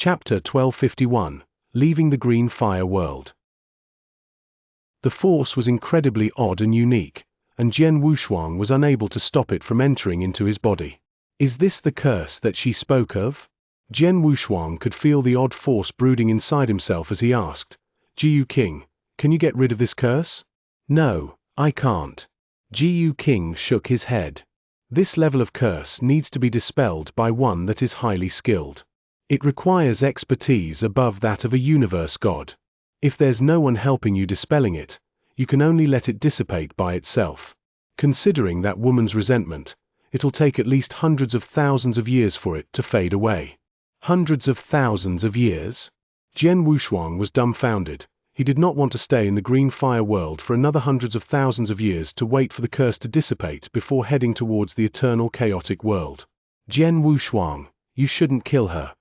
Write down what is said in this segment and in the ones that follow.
Chapter 1251, Leaving the Green Fire World. The force was incredibly odd and unique, and Jian Wushuang was unable to stop it from entering into his body. Is this the curse that she spoke of? Jian Wushuang could feel the odd force brooding inside himself as he asked, Jiu King, can you get rid of this curse? No, I can't. Jiu King shook his head. This level of curse needs to be dispelled by one that is highly skilled. It requires expertise above that of a universe god. If there's no one helping you dispelling it, you can only let it dissipate by itself. Considering that woman's resentment, it'll take at least hundreds of thousands of years for it to fade away. Hundreds of thousands of years? Jian Wushuang was dumbfounded. He did not want to stay in the green fire world for another hundreds of thousands of years to wait for the curse to dissipate before heading towards the eternal chaotic world. Jian Wushuang, you shouldn't kill her.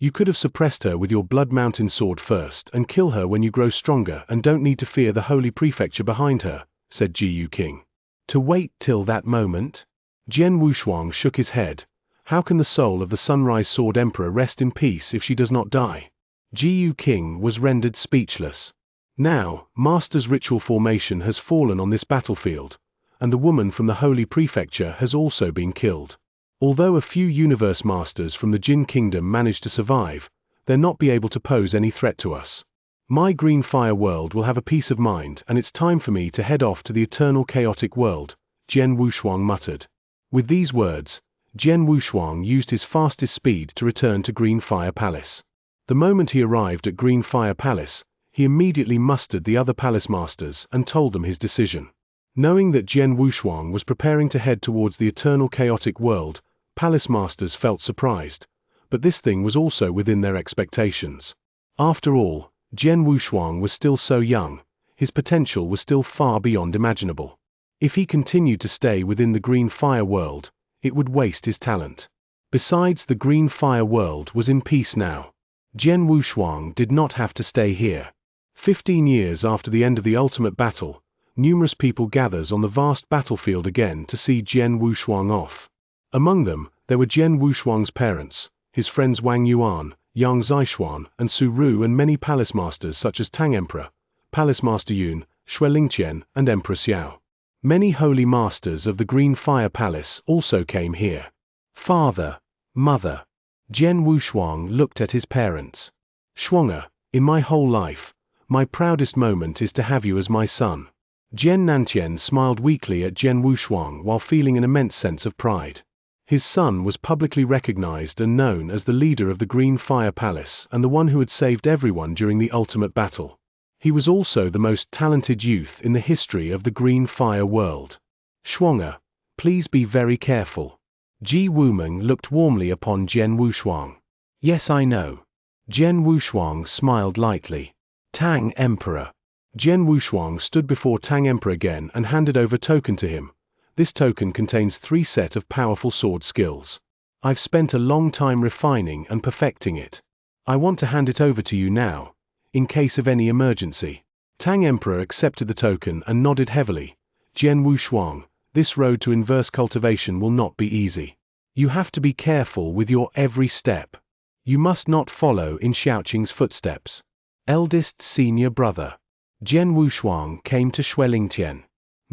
You could have suppressed her with your Blood Mountain sword first and kill her when you grow stronger and don't need to fear the holy prefecture behind her, said Jiu King. To wait till that moment? Jian Wushuang shook his head. How can the soul of the Sunrise Sword Emperor rest in peace if she does not die? Jiu King was rendered speechless. Now, Master's ritual formation has fallen on this battlefield, and the woman from the holy prefecture has also been killed. Although a few universe masters from the Jin Kingdom managed to survive, they'll not be able to pose any threat to us. My green fire world will have a peace of mind, and it's time for me to head off to the eternal chaotic world, Jian Wushuang muttered. With these words, Jian Wushuang used his fastest speed to return to Green Fire Palace. The moment he arrived at Green Fire Palace, he immediately mustered the other palace masters and told them his decision. Knowing that Jian Wushuang was preparing to head towards the eternal chaotic world, palace masters felt surprised, but this thing was also within their expectations. After all, Jian Wushuang was still so young, his potential was still far beyond imaginable. If he continued to stay within the green fire world, it would waste his talent. Besides, the green fire world was in peace now. Jian Wushuang did not have to stay here. 15 years after the end of the ultimate battle, numerous people gathers on the vast battlefield again to see Jian Wushuang off. Among them, there were Jian Wushuang's parents, his friends Wang Yuan, Yang Zixuan, and Su Ru, and many palace masters such as Tang Emperor, Palace Master Yun, Shuelingtian, and Emperor Xiao. Many holy masters of the Green Fire Palace also came here. Father, mother. Jian Wushuang looked at his parents. Shuang'er, in my whole life, my proudest moment is to have you as my son. Jian Nantian smiled weakly at Jian Wushuang while feeling an immense sense of pride. His son was publicly recognized and known as the leader of the Green Fire Palace and the one who had saved everyone during the ultimate battle. He was also the most talented youth in the history of the Green Fire world. Shuang'er, please be very careful. Ji Wumeng looked warmly upon Jian Wushuang. Yes, I know. Jian Wushuang smiled lightly. Tang Emperor. Jian Wushuang stood before Tang Emperor again and handed over a token to him. This token contains 3 sets of powerful sword skills. I've spent a long time refining and perfecting it. I want to hand it over to you now, in case of any emergency. Tang Emperor accepted the token and nodded heavily. Jian Wushuang, this road to inverse cultivation will not be easy. You have to be careful with your every step. You must not follow in Xiaoqing's footsteps. Eldest senior brother. Jian Wushuang came to Shuelingtian.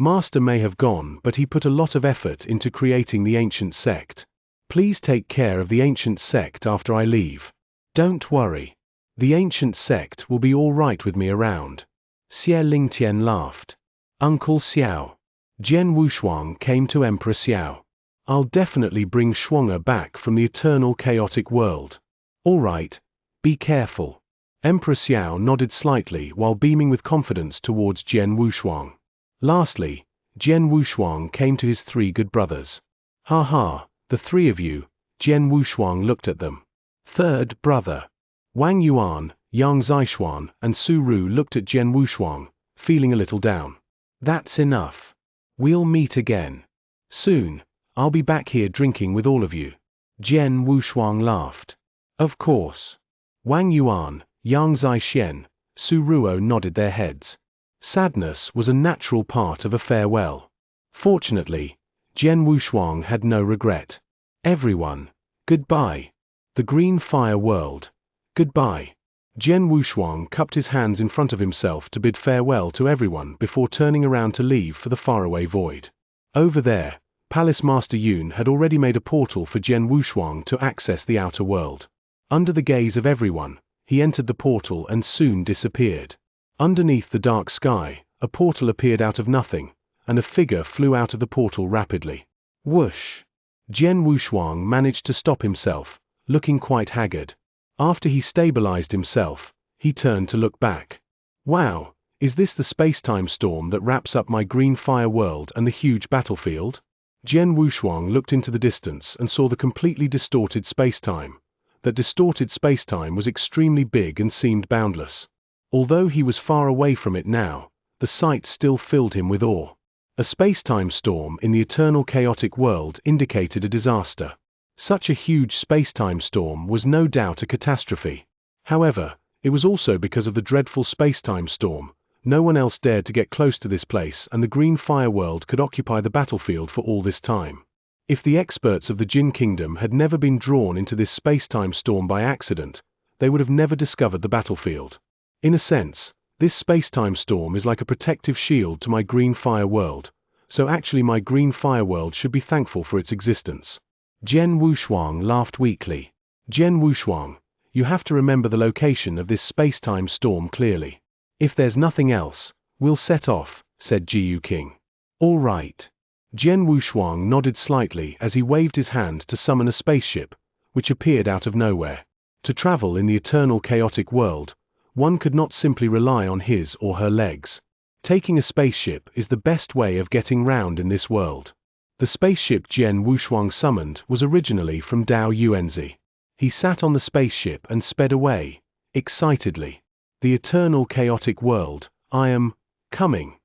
Master may have gone, but he put a lot of effort into creating the ancient sect. Please take care of the ancient sect after I leave. Don't worry. The ancient sect will be all right with me around. Xie Lingtian laughed. Uncle Xiao. Jian Wushuang came to Emperor Xiao. I'll definitely bring Shuang'er back from the eternal chaotic world. All right, be careful. Emperor Xiao nodded slightly while beaming with confidence towards Jian Wushuang. Lastly, Jian Wushuang came to his 3 good brothers. Ha ha, the 3 of you. Jian Wushuang looked at them. 3rd brother. Wang Yuan, Yang Zixuan, and Su Ru looked at Jian Wushuang, feeling a little down. That's enough. We'll meet again. Soon, I'll be back here drinking with all of you. Jian Wushuang laughed. Of course. Wang Yuan, Yang Zixuan, Su Ruo nodded their heads. Sadness was a natural part of a farewell. Fortunately, Jian Wushuang had no regret. Everyone, goodbye. The Green Fire World. Goodbye. Jian Wushuang cupped his hands in front of himself to bid farewell to everyone before turning around to leave for the faraway void. Over there, Palace Master Yun had already made a portal for Jian Wushuang to access the outer world. Under the gaze of everyone, he entered the portal and soon disappeared. Underneath the dark sky, a portal appeared out of nothing, and a figure flew out of the portal rapidly. Whoosh! Jian Wushuang managed to stop himself, looking quite haggard. After he stabilized himself, he turned to look back. Wow, is this the space-time storm that wraps up my green fire world and the huge battlefield? Jian Wushuang looked into the distance and saw the completely distorted space-time. That distorted space-time was extremely big and seemed boundless. Although he was far away from it now, the sight still filled him with awe. A space-time storm in the eternal chaotic world indicated a disaster. Such a huge space-time storm was no doubt a catastrophe. However, it was also because of the dreadful space-time storm. No one else dared to get close to this place, and the green fire world could occupy the battlefield for all this time. If the experts of the Jin Kingdom had never been drawn into this space-time storm by accident, they would have never discovered the battlefield. In a sense, this space-time storm is like a protective shield to my green fire world, so actually my green fire world should be thankful for its existence. Jian Wushuang laughed weakly. Jian Wushuang, you have to remember the location of this space-time storm clearly. If there's nothing else, we'll set off, said Jiyu King. All right. Jian Wushuang nodded slightly as he waved his hand to summon a spaceship, which appeared out of nowhere. To travel in the eternal chaotic world, one could not simply rely on his or her legs. Taking a spaceship is the best way of getting round in this world. The spaceship Jian Wushuang summoned was originally from Dao Yuanzi. He sat on the spaceship and sped away, excitedly. The eternal chaotic world, I am coming.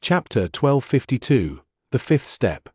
Chapter 1252, The Fifth Step.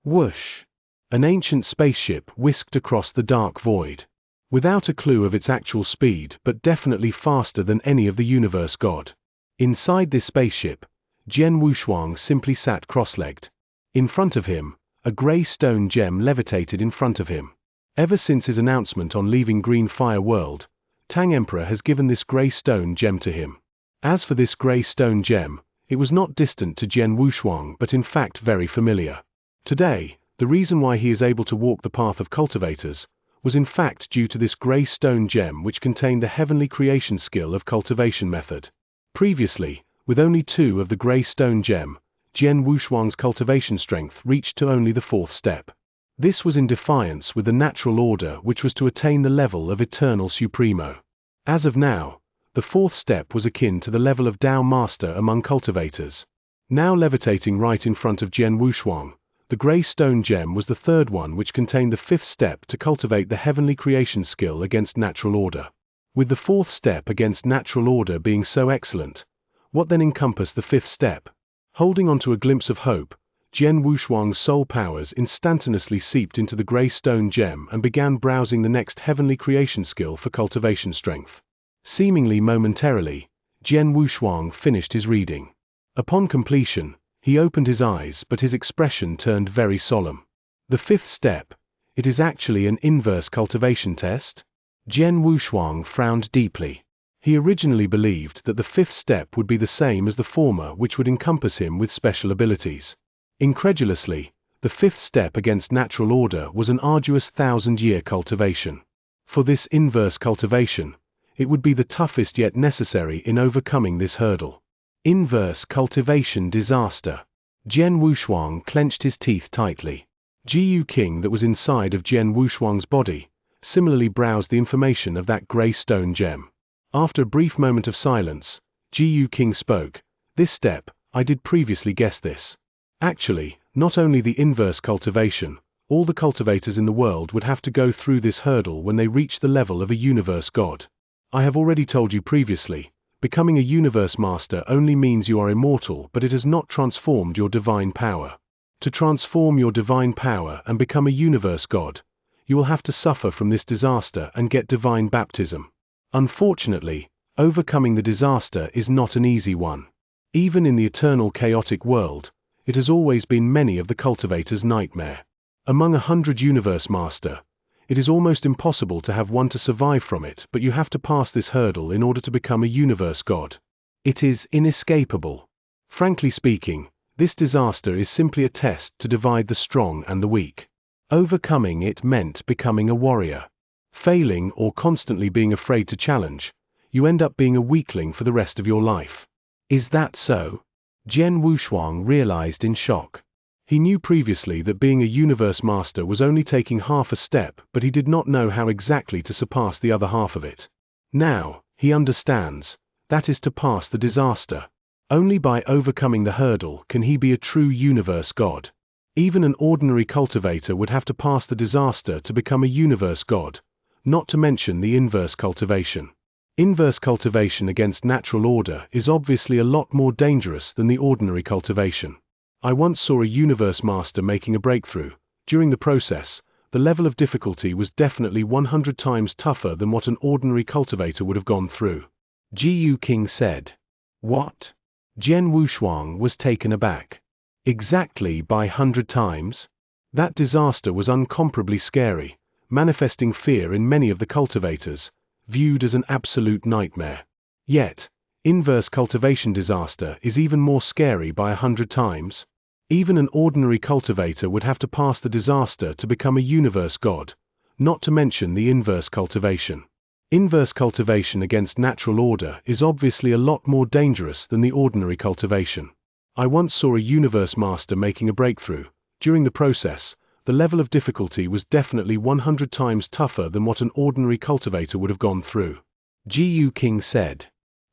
Whoosh! An ancient spaceship whisked across the dark void. Without a clue of its actual speed, but definitely faster than any of the universe god. Inside this spaceship, Jian Wushuang simply sat cross-legged. In front of him, a grey stone gem levitated in front of him. Ever since his announcement on leaving Green Fire World, Tang Emperor has given this grey stone gem to him. As for this grey stone gem, it was not distant to Jian Wushuang but in fact very familiar. Today, the reason why he is able to walk the path of cultivators was in fact due to this grey stone gem which contained the heavenly creation skill of cultivation method. Previously, with only 2 of the grey stone gem, Jian Wushuang's cultivation strength reached to only the 4th step. This was in defiance with the natural order which was to attain the level of Eternal Supremo. As of now, the 4th step was akin to the level of Dao Master among cultivators. Now levitating right in front of Jian Wushuang, the grey stone gem was the 3rd one which contained the 5th step to cultivate the heavenly creation skill against natural order. With the 4th step against natural order being so excellent, what then encompassed the 5th step? Holding on to a glimpse of hope, Jian Wushuang's soul powers instantaneously seeped into the grey stone gem and began browsing the next heavenly creation skill for cultivation strength. Seemingly momentarily, Jian Wushuang finished his reading. Upon completion, he opened his eyes but his expression turned very solemn. The 5th step, it is actually an inverse cultivation test? Jian Wushuang frowned deeply. He originally believed that the 5th step would be the same as the former which would encompass him with special abilities. Incredulously, the 5th step against natural order was an arduous 1000-year cultivation. For this inverse cultivation, it would be the toughest yet necessary in overcoming this hurdle. Inverse cultivation disaster. Jian Wushuang clenched his teeth tightly. Jiyu King that was inside of Jian Wushuang's body similarly browsed the information of that grey stone gem. After a brief moment of silence, Jiyu King spoke. This step, I did previously guess this. Actually, not only the inverse cultivation, all the cultivators in the world would have to go through this hurdle when they reach the level of a universe god. I have already told you previously, becoming a universe master only means you are immortal but it has not transformed your divine power. To transform your divine power and become a universe god, you will have to suffer from this disaster and get divine baptism. Unfortunately, overcoming the disaster is not an easy one. Even in the eternal chaotic world, it has always been many of the cultivators' nightmare. Among 100 universe master, it is almost impossible to have one to survive from it, but you have to pass this hurdle in order to become a universe god. It is inescapable. Frankly speaking, this disaster is simply a test to divide the strong and the weak. Overcoming it meant becoming a warrior. Failing or constantly being afraid to challenge, you end up being a weakling for the rest of your life. Is that so? Jian Wushuang realized in shock. He knew previously that being a universe master was only taking half a step, but he did not know how exactly to surpass the other half of it. Now, he understands, that is to pass the disaster. Only by overcoming the hurdle can he be a true universe god. Even an ordinary cultivator would have to pass the disaster to become a universe god, not to mention the inverse cultivation. Inverse cultivation against natural order is obviously a lot more dangerous than the ordinary cultivation. I once saw a universe master making a breakthrough. During the process, the level of difficulty was definitely 100 times tougher than what an ordinary cultivator would have gone through. Ji King said. What? Jian Wushuang was taken aback. Exactly by 100 times? That disaster was incomparably scary, manifesting fear in many of the cultivators, viewed as an absolute nightmare. Yet, inverse cultivation disaster is even more scary by 100 times. Even an ordinary cultivator would have to pass the disaster to become a universe god, not to mention the inverse cultivation. Inverse cultivation against natural order is obviously a lot more dangerous than the ordinary cultivation. I once saw a universe master making a breakthrough. During the process, the level of difficulty was definitely 100 times tougher than what an ordinary cultivator would have gone through. Ji King said.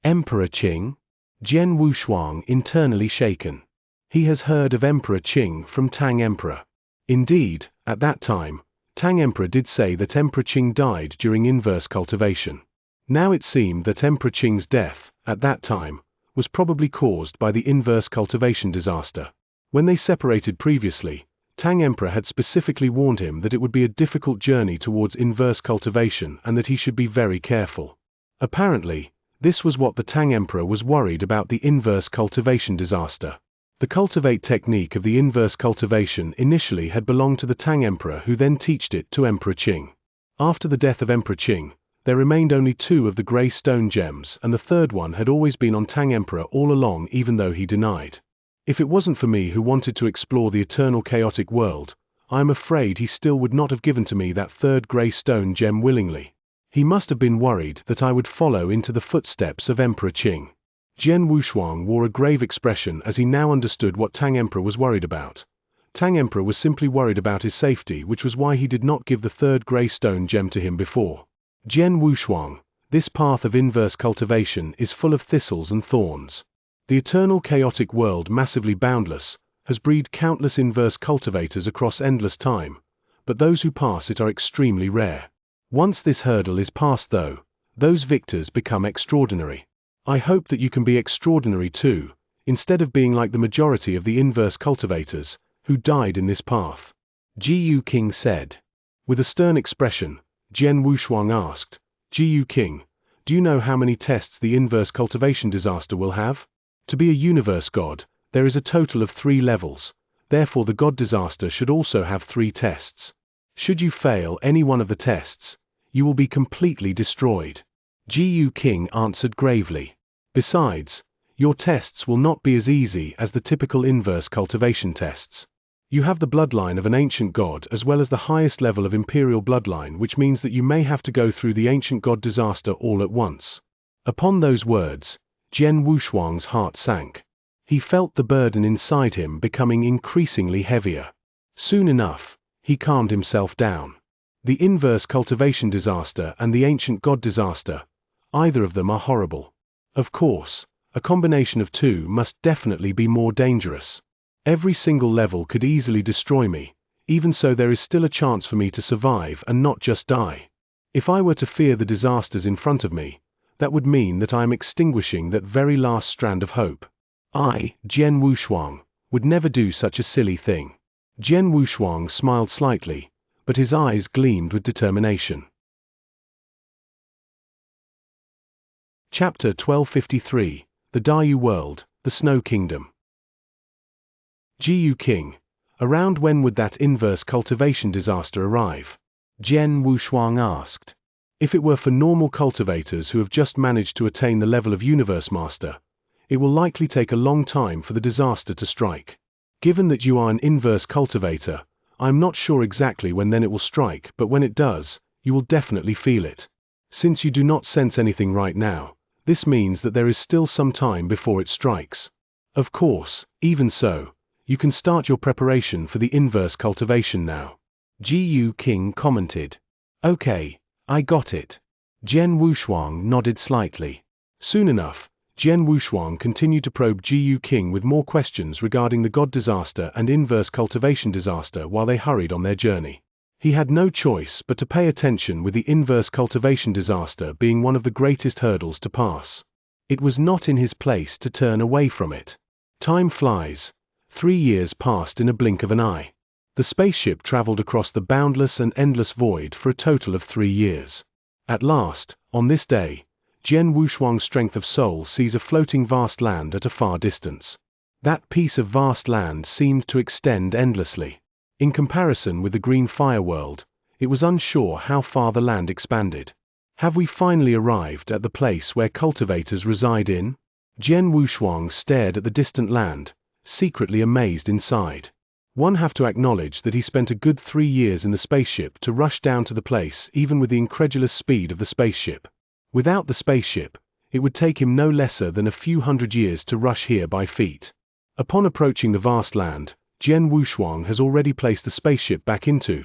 Emperor Qing? Jian Wushuang internally shaken. He has heard of Emperor Qing from Tang Emperor. Indeed, at that time, Tang Emperor did say that Emperor Qing died during inverse cultivation. Now it seemed that Emperor Qing's death, at that time, was probably caused by the inverse cultivation disaster. When they separated previously, Tang Emperor had specifically warned him that it would be a difficult journey towards inverse cultivation and that he should be very careful. Apparently, this was what the Tang Emperor was worried about: the inverse cultivation disaster. The cultivate technique of the inverse cultivation initially had belonged to the Tang Emperor, who then taught it to Emperor Qing. After the death of Emperor Qing, there remained only 2 of the grey stone gems, and the third one had always been on Tang Emperor all along, even though he denied. If it wasn't for me, who wanted to explore the eternal chaotic world, I am afraid he still would not have given to me that third grey stone gem willingly. He must have been worried that I would follow into the footsteps of Emperor Qing. Jian Wushuang wore a grave expression as he now understood what Tang Emperor was worried about. Tang Emperor was simply worried about his safety, which was why he did not give the third grey stone gem to him before. Jian Wushuang, this path of inverse cultivation is full of thistles and thorns. The eternal chaotic world, massively boundless, has bred countless inverse cultivators across endless time, but those who pass it are extremely rare. Once this hurdle is passed, though, those victors become extraordinary. I hope that you can be extraordinary too, instead of being like the majority of the inverse cultivators, who died in this path. Ji King said. With a stern expression, Jian Wushuang asked, Ji King, do you know how many tests the inverse cultivation disaster will have? To be a universe god, there is a total of 3 levels, therefore the god disaster should also have 3 tests. Should you fail any one of the tests, you will be completely destroyed. Ji King answered gravely. Besides, your tests will not be as easy as the typical inverse cultivation tests. You have the bloodline of an ancient god as well as the highest level of imperial bloodline, which means that you may have to go through the ancient god disaster all at once. Upon those words, Jian Wushuang's heart sank. He felt the burden inside him becoming increasingly heavier. Soon enough, he calmed himself down. The inverse cultivation disaster and the ancient god disaster, either of them are horrible. Of course, a combination of 2 must definitely be more dangerous. Every single level could easily destroy me, even so there is still a chance for me to survive and not just die. If I were to fear the disasters in front of me, that would mean that I am extinguishing that very last strand of hope. I, Jian Wushuang, would never do such a silly thing. Jian Wushuang smiled slightly, but his eyes gleamed with determination. Chapter 1253, The Dayu World, the Snow Kingdom. Ji King, Around when would that inverse cultivation disaster arrive? Jian Wushuang asked. If it were for normal cultivators who have just managed to attain the level of Universe Master, it will likely take a long time for the disaster to strike. Given that you are an inverse cultivator, I'm not sure exactly when then it will strike, but when it does, you will definitely feel it. Since you do not sense anything right now, this means that there is still some time before it strikes. Of course, even so, you can start your preparation for the inverse cultivation now. Ji King commented. Okay, I got it. Jian Wushuang nodded slightly. Soon enough, Jian Wushuang continued to probe Ji King with more questions regarding the God disaster and inverse cultivation disaster while they hurried on their journey. He had no choice but to pay attention, with the inverse cultivation disaster being one of the greatest hurdles to pass. It was not in his place to turn away from it. Time flies. 3 years passed in a blink of an eye. The spaceship traveled across the boundless and endless void for a total of 3 years. At last, on this day, Jian Wushuang's strength of soul sees a floating vast land at a far distance. That piece of vast land seemed to extend endlessly. In comparison with the green fire world, it was unsure how far the land expanded. Have we finally arrived at the place where cultivators reside in? Jian Wushuang stared at the distant land, secretly amazed inside. One have to acknowledge that he spent a good 3 years in the spaceship to rush down to the place, even with the incredulous speed of the spaceship. Without the spaceship, it would take him no lesser than a few hundred years to rush here by feet. Upon approaching the vast land, Jian Wushuang has already placed the spaceship back into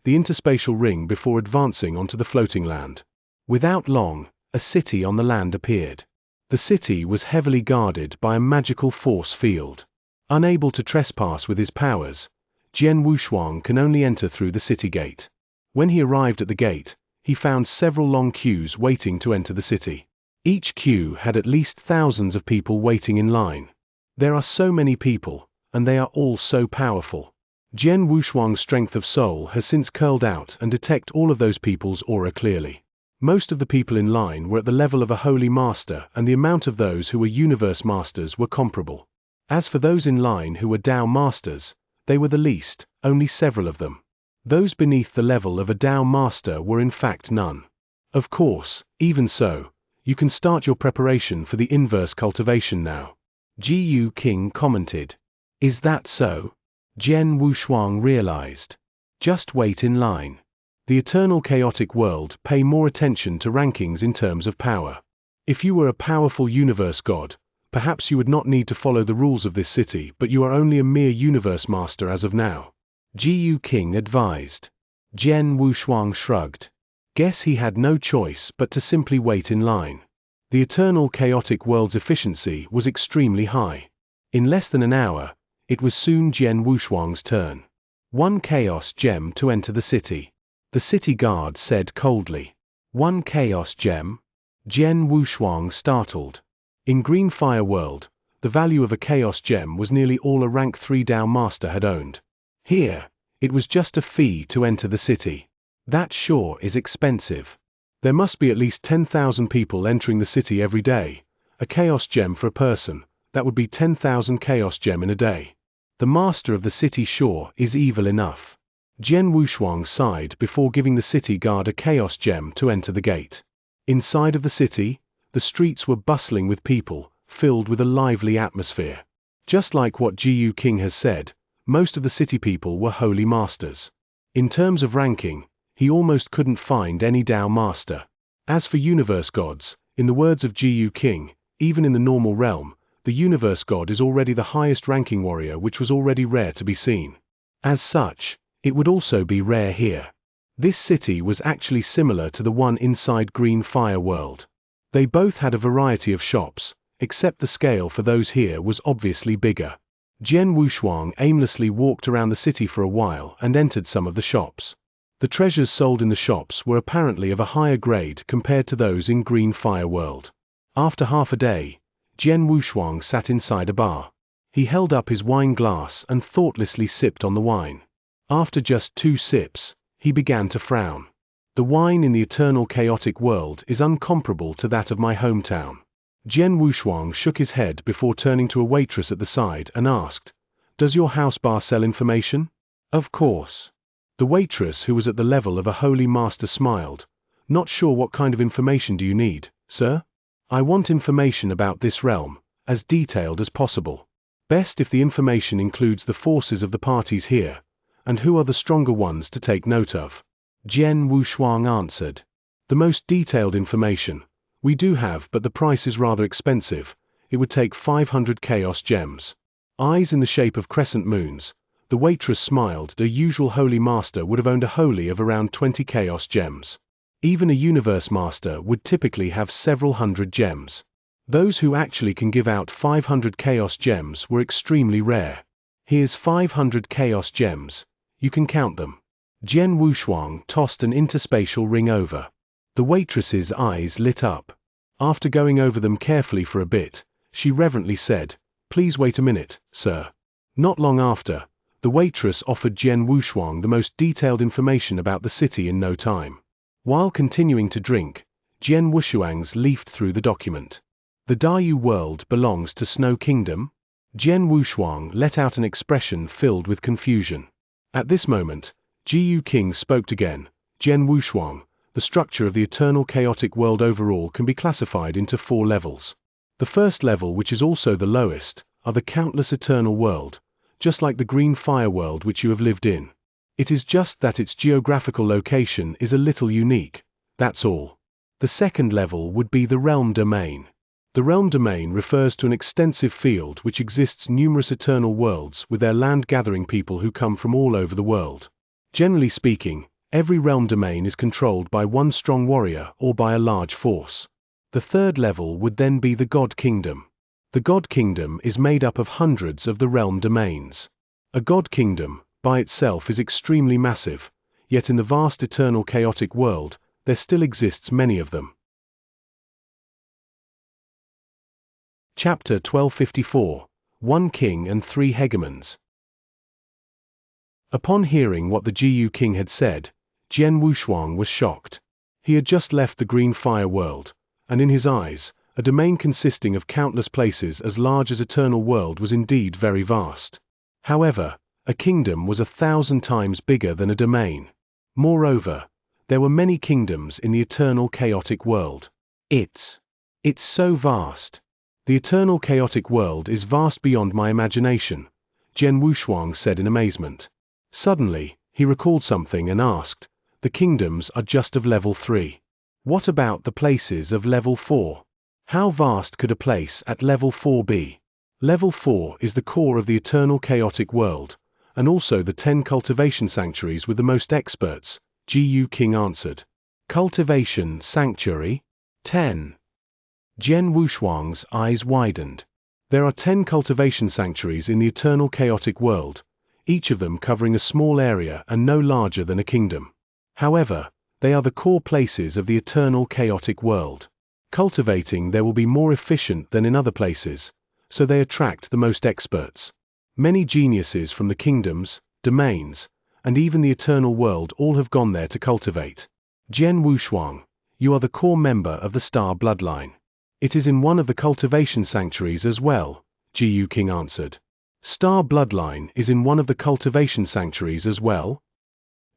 the interspatial ring before advancing onto the floating land. Without long, a city on the land appeared. The city was heavily guarded by a magical force field. Unable to trespass with his powers, Jian Wushuang can only enter through the city gate. When he arrived at the gate, he found several long queues waiting to enter the city. Each queue had at least thousands of people waiting in line. There are so many people, and they are all so powerful. Jian Wushuang's strength of soul has since curled out and detect all of those people's aura clearly. Most of the people in line were at the level of a holy master, and the amount of those who were universe masters were comparable. As for those in line who were Dao masters, they were the least, only several of them. Those beneath the level of a Dao master were in fact none. Of course, even so, you can start your preparation for the inverse cultivation now. Ji King commented. Is that so? Jian Wushuang realized. Just wait in line. The eternal chaotic world pay more attention to rankings in terms of power. If you were a powerful universe god, perhaps you would not need to follow the rules of this city, but you are only a mere universe master as of now. Ji King advised. Jian Wushuang shrugged. Guess he had no choice but to simply wait in line. The eternal chaotic world's efficiency was extremely high. In less than an hour, it was soon Jian Wushuang's turn. 1 chaos gem to enter the city. The city guard said coldly. 1 chaos gem? Jian Wushuang startled. In Green Fire World, the value of a chaos gem was nearly all a rank 3 Dao master had owned. Here, it was just a fee to enter the city. That sure is expensive. There must be at least 10,000 people entering the city every day. A chaos gem for a person, that would be 10,000 chaos gem in a day. The master of the city sure is evil enough. Jian Wushuang sighed before giving the city guard a chaos gem to enter the gate. Inside of the city, the streets were bustling with people, filled with a lively atmosphere. Just like what Ji King has said, most of the city people were holy masters. In terms of ranking, he almost couldn't find any Dao master. As for universe gods, in the words of Ji King, even in the normal realm, the universe god is already the highest ranking warrior, which was already rare to be seen. As such, it would also be rare here. This city was actually similar to the one inside Green Fire World. They both had a variety of shops, except the scale for those here was obviously bigger. Jian Wushuang aimlessly walked around the city for a while and entered some of the shops. The treasures sold in the shops were apparently of a higher grade compared to those in Green Fire World. After half a day, Jian Wushuang sat inside a bar. He held up his wine glass and thoughtlessly sipped on the wine. After just 2 sips, he began to frown. The wine in the eternal chaotic world is uncomparable to that of my hometown. Jian Wushuang shook his head before turning to a waitress at the side and asked, Does your house bar sell information? Of course. The waitress, who was at the level of a holy master, smiled. Not sure what kind of information do you need, sir? I want information about this realm, as detailed as possible. Best if the information includes the forces of the parties here, and who are the stronger ones to take note of. Jian Wushuang answered. The most detailed information we do have, but the price is rather expensive. It would take 500 chaos gems. Eyes in the shape of crescent moons. The waitress smiled. The usual holy master would have owned a holy of around 20 chaos gems. Even a universe master would typically have several hundred gems. Those who actually can give out 500 chaos gems were extremely rare. Here's 500 chaos gems. You can count them. Jian Wushuang tossed an interspatial ring over. The waitress's eyes lit up. After going over them carefully for a bit, she reverently said, "Please wait a minute, sir." Not long after, the waitress offered Jian Wushuang the most detailed information about the city in no time. While continuing to drink, Jian Wushuang's leafed through the document. The Dayu world belongs to Snow Kingdom? Jian Wushuang let out an expression filled with confusion. At this moment, Jiyu King spoke again. Jian Wushuang, the structure of the eternal chaotic world overall can be classified into 4 levels. The first level, which is also the lowest, are the countless eternal world, just like the green fire world which you have lived in. It is just that its geographical location is a little unique, that's all. The second level would be the realm domain. The realm domain refers to an extensive field which exists numerous eternal worlds with their land-gathering people who come from all over the world. Generally speaking, every realm domain is controlled by one strong warrior or by a large force. The third level would then be the God Kingdom. The God Kingdom is made up of hundreds of the realm domains. A God Kingdom, by itself, is extremely massive, yet in the vast eternal chaotic world, there still exists many of them. Chapter 1254. 1 King and 3 Hegemons. Upon hearing what the Jiyu King had said, Jian Wushuang was shocked. He had just left the green fire world, and in his eyes, a domain consisting of countless places as large as eternal world was indeed very vast. However, a kingdom was 1,000 times bigger than a domain. Moreover, there were many kingdoms in the eternal chaotic world. It's so vast. The eternal chaotic world is vast beyond my imagination, Jian Wushuang said in amazement. Suddenly, he recalled something and asked, "The kingdoms are just of level 3. What about the places of level 4? How vast could a place at level 4 be?" Level 4 is the core of the eternal chaotic world, and also the 10 cultivation sanctuaries with the most experts, Jiyu King answered. Cultivation sanctuary? 10. Jian Wushuang's eyes widened. There are 10 cultivation sanctuaries in the eternal chaotic world, each of them covering a small area and no larger than a kingdom. However, they are the core places of the eternal chaotic world. Cultivating there will be more efficient than in other places, so they attract the most experts. Many geniuses from the kingdoms, domains, and even the eternal world all have gone there to cultivate. Jian Wushuang, you are the core member of the star bloodline. It is in one of the cultivation sanctuaries as well, Jiyu King answered. Star bloodline is in one of the cultivation sanctuaries as well?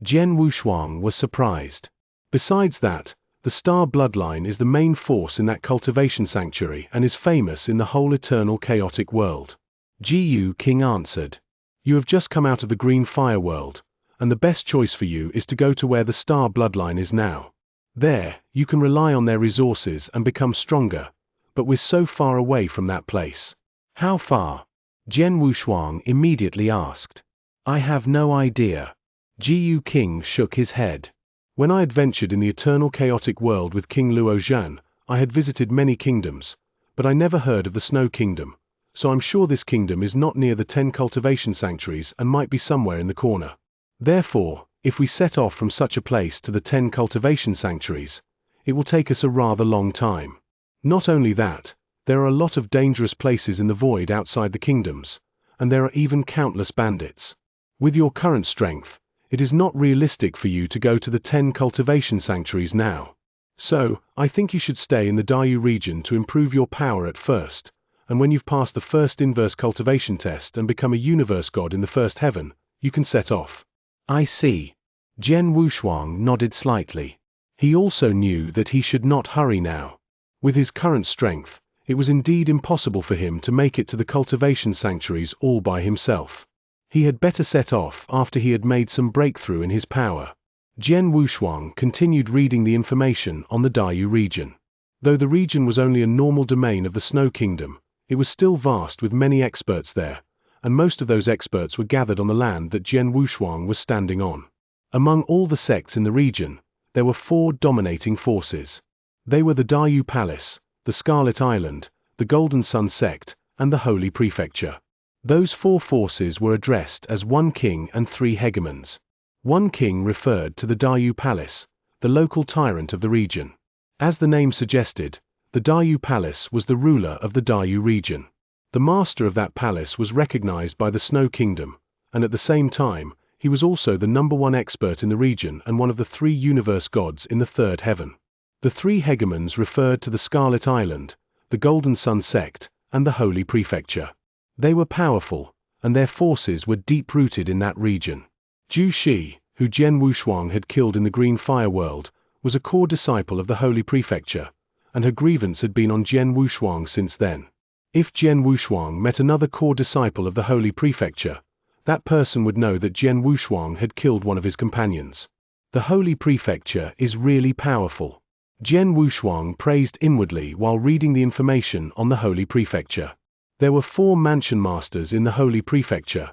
Jian Wushuang was surprised. Besides that, the star bloodline is the main force in that cultivation sanctuary and is famous in the whole eternal chaotic world. Jiyu King answered. You have just come out of the green fire world, and the best choice for you is to go to where the star bloodline is now. There, you can rely on their resources and become stronger, but we're so far away from that place. How far? Jian Wushuang immediately asked. I have no idea. Jiyu King shook his head. When I adventured in the eternal chaotic world with King Luozhan, I had visited many kingdoms, but I never heard of the Snow Kingdom, so I'm sure this kingdom is not near the 10 cultivation sanctuaries and might be somewhere in the corner. Therefore, if we set off from such a place to the 10 cultivation sanctuaries, it will take us a rather long time. Not only that, there are a lot of dangerous places in the void outside the kingdoms, and there are even countless bandits. With your current strength, it is not realistic for you to go to the 10 cultivation sanctuaries now. So, I think you should stay in the Dayu region to improve your power at first, and when you've passed the first inverse cultivation test and become a universe god in the first heaven, you can set off. I see. Jian Wushuang nodded slightly. He also knew that he should not hurry now. With his current strength, it was indeed impossible for him to make it to the cultivation sanctuaries all by himself. He had better set off after he had made some breakthrough in his power. Jian Wushuang continued reading the information on the Dayu region. Though the region was only a normal domain of the Snow Kingdom, it was still vast with many experts there, and most of those experts were gathered on the land that Jian Wushuang was standing on. Among all the sects in the region, there were 4 dominating forces. They were the Dayu Palace, the Scarlet Island, the Golden Sun Sect, and the Holy Prefecture. Those 4 forces were addressed as 1 king and 3 hegemons. 1 king referred to the Dayu Palace, the local tyrant of the region. As the name suggested, the Dayu Palace was the ruler of the Dayu region. The master of that palace was recognized by the Snow Kingdom, and at the same time, he was also the #1 expert in the region and one of the 3 universe gods in the 3rd heaven. The 3 hegemons referred to the Scarlet Island, the Golden Sun Sect, and the Holy Prefecture. They were powerful, and their forces were deep-rooted in that region. Zhu Shi, who Jian Wushuang had killed in the Green Fire World, was a core disciple of the Holy Prefecture, and her grievance had been on Jian Wushuang since then. If Jian Wushuang met another core disciple of the Holy Prefecture, that person would know that Jian Wushuang had killed one of his companions. The Holy Prefecture is really powerful. Jian Wushuang praised inwardly while reading the information on the Holy Prefecture. There were 4 mansion masters in the Holy Prefecture,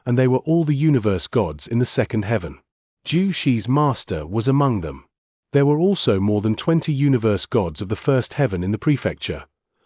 and they were all the universe gods in the 2nd heaven. Zhu Shi's master was among them. There were also more than 20 universe gods of the 1st heaven in the prefecture,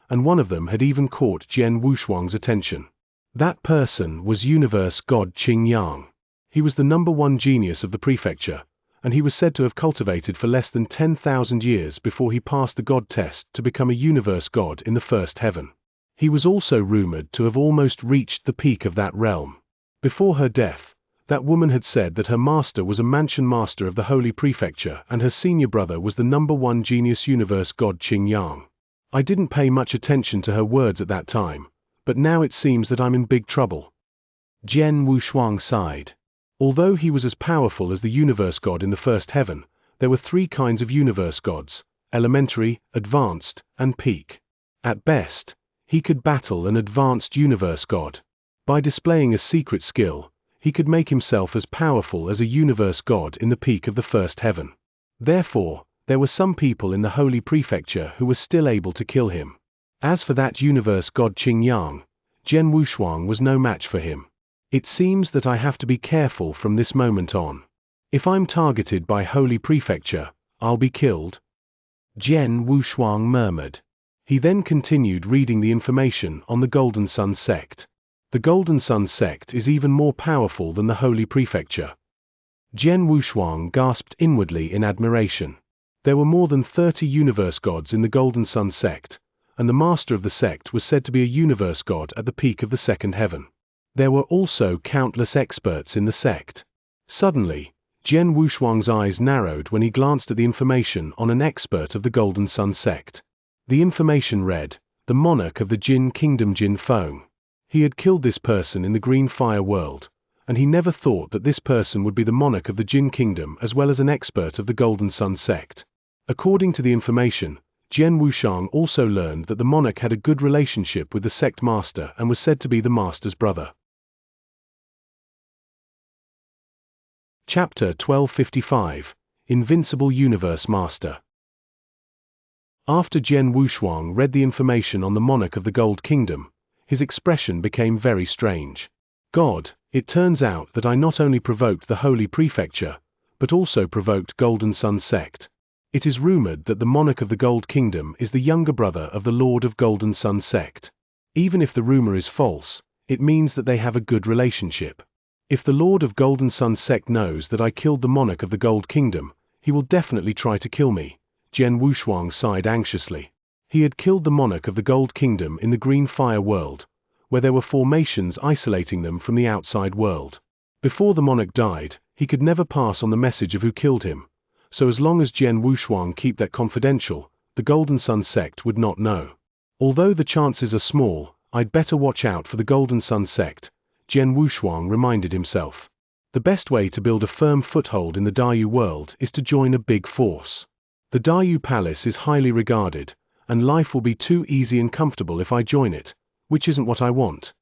and one of them had even caught Jian Wushuang's attention. That person was universe god Xianxia. He was the #1 genius of the prefecture, and he was said to have cultivated for less than 10,000 years before he passed the god test to become a universe god in the 1st heaven. He was also rumored to have almost reached the peak of that realm. Before her death, that woman had said that her master was a mansion master of the Holy Prefecture and her senior brother was the #1 genius universe god Xianxia. I didn't pay much attention to her words at that time, but now it seems that I'm in big trouble. Jian Wushuang sighed. Although he was as powerful as the universe god in the 1st heaven, there were 3 kinds of universe gods: elementary, advanced, and peak. At best, he could battle an advanced universe god. By displaying a secret skill, he could make himself as powerful as a universe god in the peak of the 1st heaven. Therefore, there were some people in the Holy Prefecture who were still able to kill him. As for that universe god Xianxia, Jian Wushuang was no match for him. It seems that I have to be careful from this moment on. If I'm targeted by Holy Prefecture, I'll be killed. Jian Wushuang murmured. He then continued reading the information on the Golden Sun Sect. The Golden Sun Sect is even more powerful than the Holy Prefecture. Jian Wushuang gasped inwardly in admiration. There were more than 30 universe gods in the Golden Sun Sect, and the master of the sect was said to be a universe god at the peak of the 2nd heaven. There were also countless experts in the sect. Suddenly, Jian Wushuang's eyes narrowed when he glanced at the information on an expert of the Golden Sun Sect. The information read, "The monarch of the Jin Kingdom Jin Feng." He had killed this person in the Green Fire World, and he never thought that this person would be the monarch of the Jin Kingdom as well as an expert of the Golden Sun Sect. According to the information, Jian Wushuang also learned that the monarch had a good relationship with the sect master and was said to be the master's brother. Chapter 1255, Invincible Universe Master. After Jian Wushuang read the information on the monarch of the Gold Kingdom, his expression became very strange. God, it turns out that I not only provoked the Holy Prefecture, but also provoked Golden Sun Sect. It is rumored that the monarch of the Gold Kingdom is the younger brother of the Lord of Golden Sun Sect. Even if the rumor is false, it means that they have a good relationship. If the Lord of Golden Sun Sect knows that I killed the monarch of the Gold Kingdom, he will definitely try to kill me. Jian Wushuang sighed anxiously. He had killed the monarch of the Gold Kingdom in the Green Fire World, where there were formations isolating them from the outside world. Before the monarch died, he could never pass on the message of who killed him, so as long as Jian Wushuang keep that confidential, the Golden Sun Sect would not know. Although the chances are small, I'd better watch out for the Golden Sun sect, Jian Wushuang reminded himself. The best way to build a firm foothold in the Dayu world is to join a big force. The Dayu Palace is highly regarded, and life will be too easy and comfortable if I join it, which isn't what I want.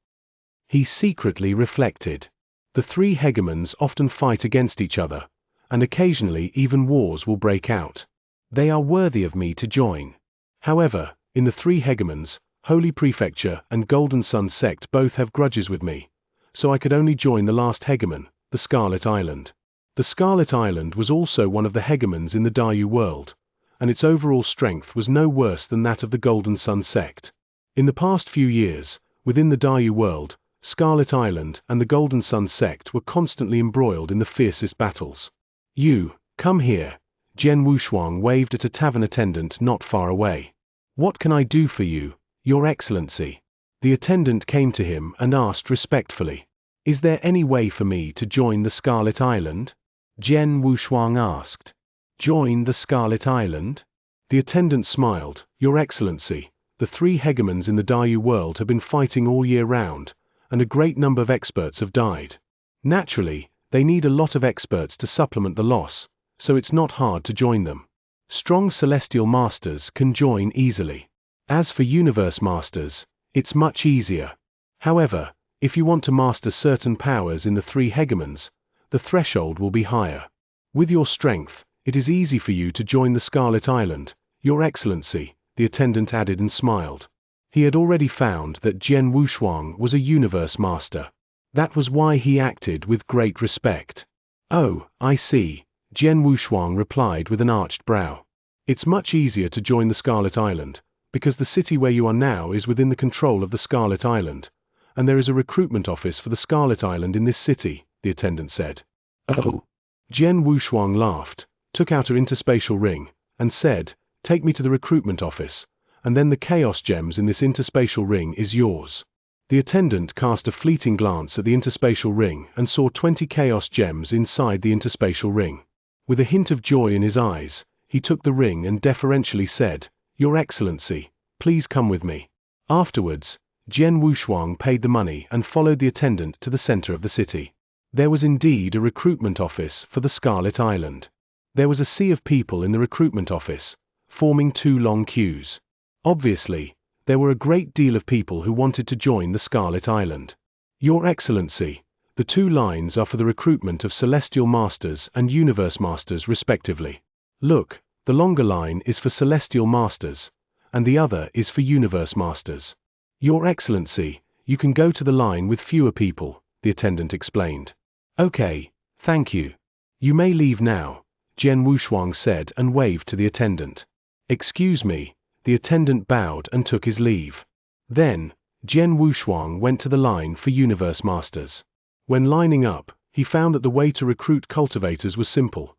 He secretly reflected. The three hegemons often fight against each other, and occasionally even wars will break out. They are worthy of me to join. However, in the three hegemons, Holy Prefecture and Golden Sun sect both have grudges with me, so I could only join the last hegemon, the Scarlet Island. The Scarlet Island was also one of the hegemons in the Dayu world, and its overall strength was no worse than that of the Golden Sun sect. In the past few years, within the Dayu world, Scarlet Island and the Golden Sun sect were constantly embroiled in the fiercest battles. You, come here. Jian Wushuang waved at a tavern attendant not far away. What can I do for you, Your Excellency? The attendant came to him and asked respectfully. Is there any way for me to join the Scarlet Island? Jian Wushuang asked. Join the Scarlet Island? The attendant smiled. Your Excellency, the three hegemons in the Dayu world have been fighting all year round, and a great number of experts have died. Naturally, they need a lot of experts to supplement the loss, so it's not hard to join them. Strong celestial masters can join easily. As for universe masters, it's much easier. However, if you want to master certain powers in the three hegemons, the threshold will be higher. With your strength, it is easy for you to join the Scarlet Island, Your Excellency, the attendant added and smiled. He had already found that Jian Wushuang was a universe master. That was why he acted with great respect. Oh, I see, Jian Wushuang replied with an arched brow. It's much easier to join the Scarlet Island, because the city where you are now is within the control of the Scarlet Island, and there is a recruitment office for the Scarlet Island in this city, the attendant said. Oh. Jian Wushuang laughed, took out her interspatial ring, and said, take me to the recruitment office, and then the chaos gems in this interspatial ring is yours. The attendant cast a fleeting glance at the interspatial ring and saw 20 chaos gems inside the interspatial ring. With a hint of joy in his eyes, he took the ring and deferentially said, Your Excellency, please come with me. Afterwards, Jian Wushuang paid the money and followed the attendant to the center of the city. There was indeed a recruitment office for the Scarlet Island. There was a sea of people in the recruitment office, forming two long queues. Obviously, there were a great deal of people who wanted to join the Scarlet Island. Your Excellency, the two lines are for the recruitment of Celestial Masters and Universe Masters respectively. Look, the longer line is for Celestial Masters, and the other is for Universe Masters. Your Excellency, you can go to the line with fewer people, the attendant explained. Okay, thank you. You may leave now, Jian Wushuang said and waved to the attendant. Excuse me. The attendant bowed and took his leave. Then, Jian Wushuang went to the line for Universe Masters. When lining up, he found that the way to recruit cultivators was simple.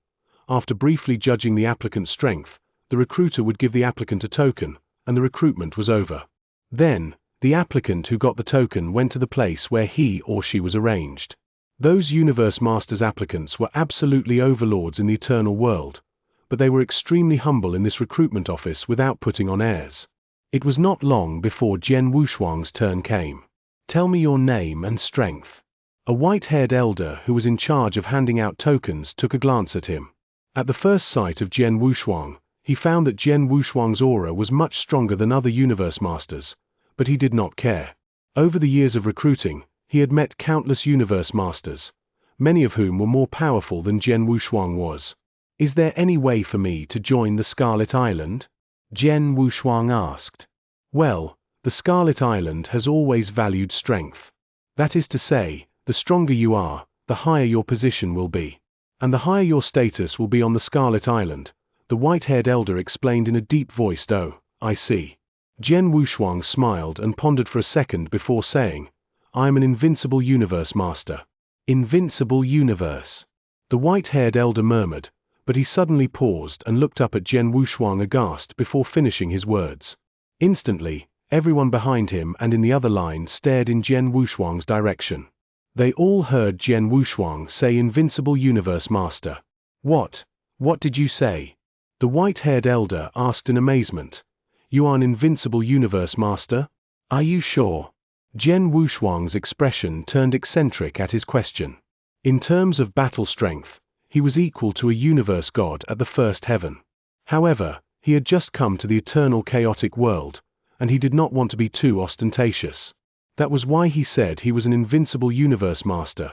After briefly judging the applicant's strength, the recruiter would give the applicant a token, and the recruitment was over. Then, the applicant who got the token went to the place where he or she was arranged. Those Universe Masters applicants were absolutely overlords in the eternal world, but they were extremely humble in this recruitment office without putting on airs. It was not long before Jian Wushuang's turn came. Tell me your name and strength. A white-haired elder who was in charge of handing out tokens took a glance at him. At the first sight of Jian Wushuang, he found that Jian Wushuang's aura was much stronger than other universe masters, but he did not care. Over the years of recruiting, he had met countless universe masters, many of whom were more powerful than Jian Wushuang was. Is there any way for me to join the Scarlet Island? Jian Wushuang asked. Well, the Scarlet Island has always valued strength. That is to say, the stronger you are, the higher your position will be. And the higher your status will be on the Scarlet Island, the white-haired elder explained in a deep-voiced "Oh, I see." Jian Wushuang smiled and pondered for a second before saying, I am an invincible universe master. Invincible universe. The white-haired elder murmured, but he suddenly paused and looked up at Jian Wushuang aghast before finishing his words. Instantly, everyone behind him and in the other line stared in Jian Wushuang's direction. They all heard Jian Wushuang say Invincible Universe Master. What did you say? The white-haired elder asked in amazement. You are an Invincible Universe Master? Are you sure? Jian Wushuang's expression turned eccentric at his question. In terms of battle strength, he was equal to a universe god at the first heaven. However, he had just come to the eternal chaotic world, and he did not want to be too ostentatious. That was why he said he was an invincible universe master,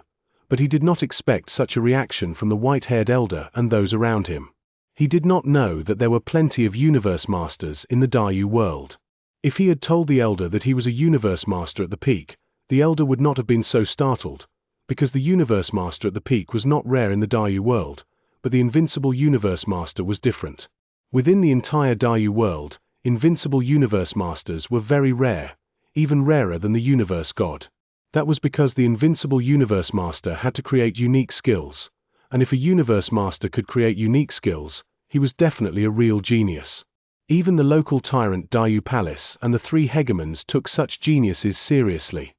but he did not expect such a reaction from the white-haired elder and those around him. He did not know that there were plenty of universe masters in the Dayu world. If he had told the elder that he was a universe master at the peak, the elder would not have been so startled, because the universe master at the peak was not rare in the Dayu world, but the invincible universe master was different. Within the entire Dayu world, invincible universe masters were very rare, even rarer than the universe god. That was because the invincible universe master had to create unique skills, and if a universe master could create unique skills, he was definitely a real genius. Even the local tyrant Dayu Palace and the three hegemons took such geniuses seriously.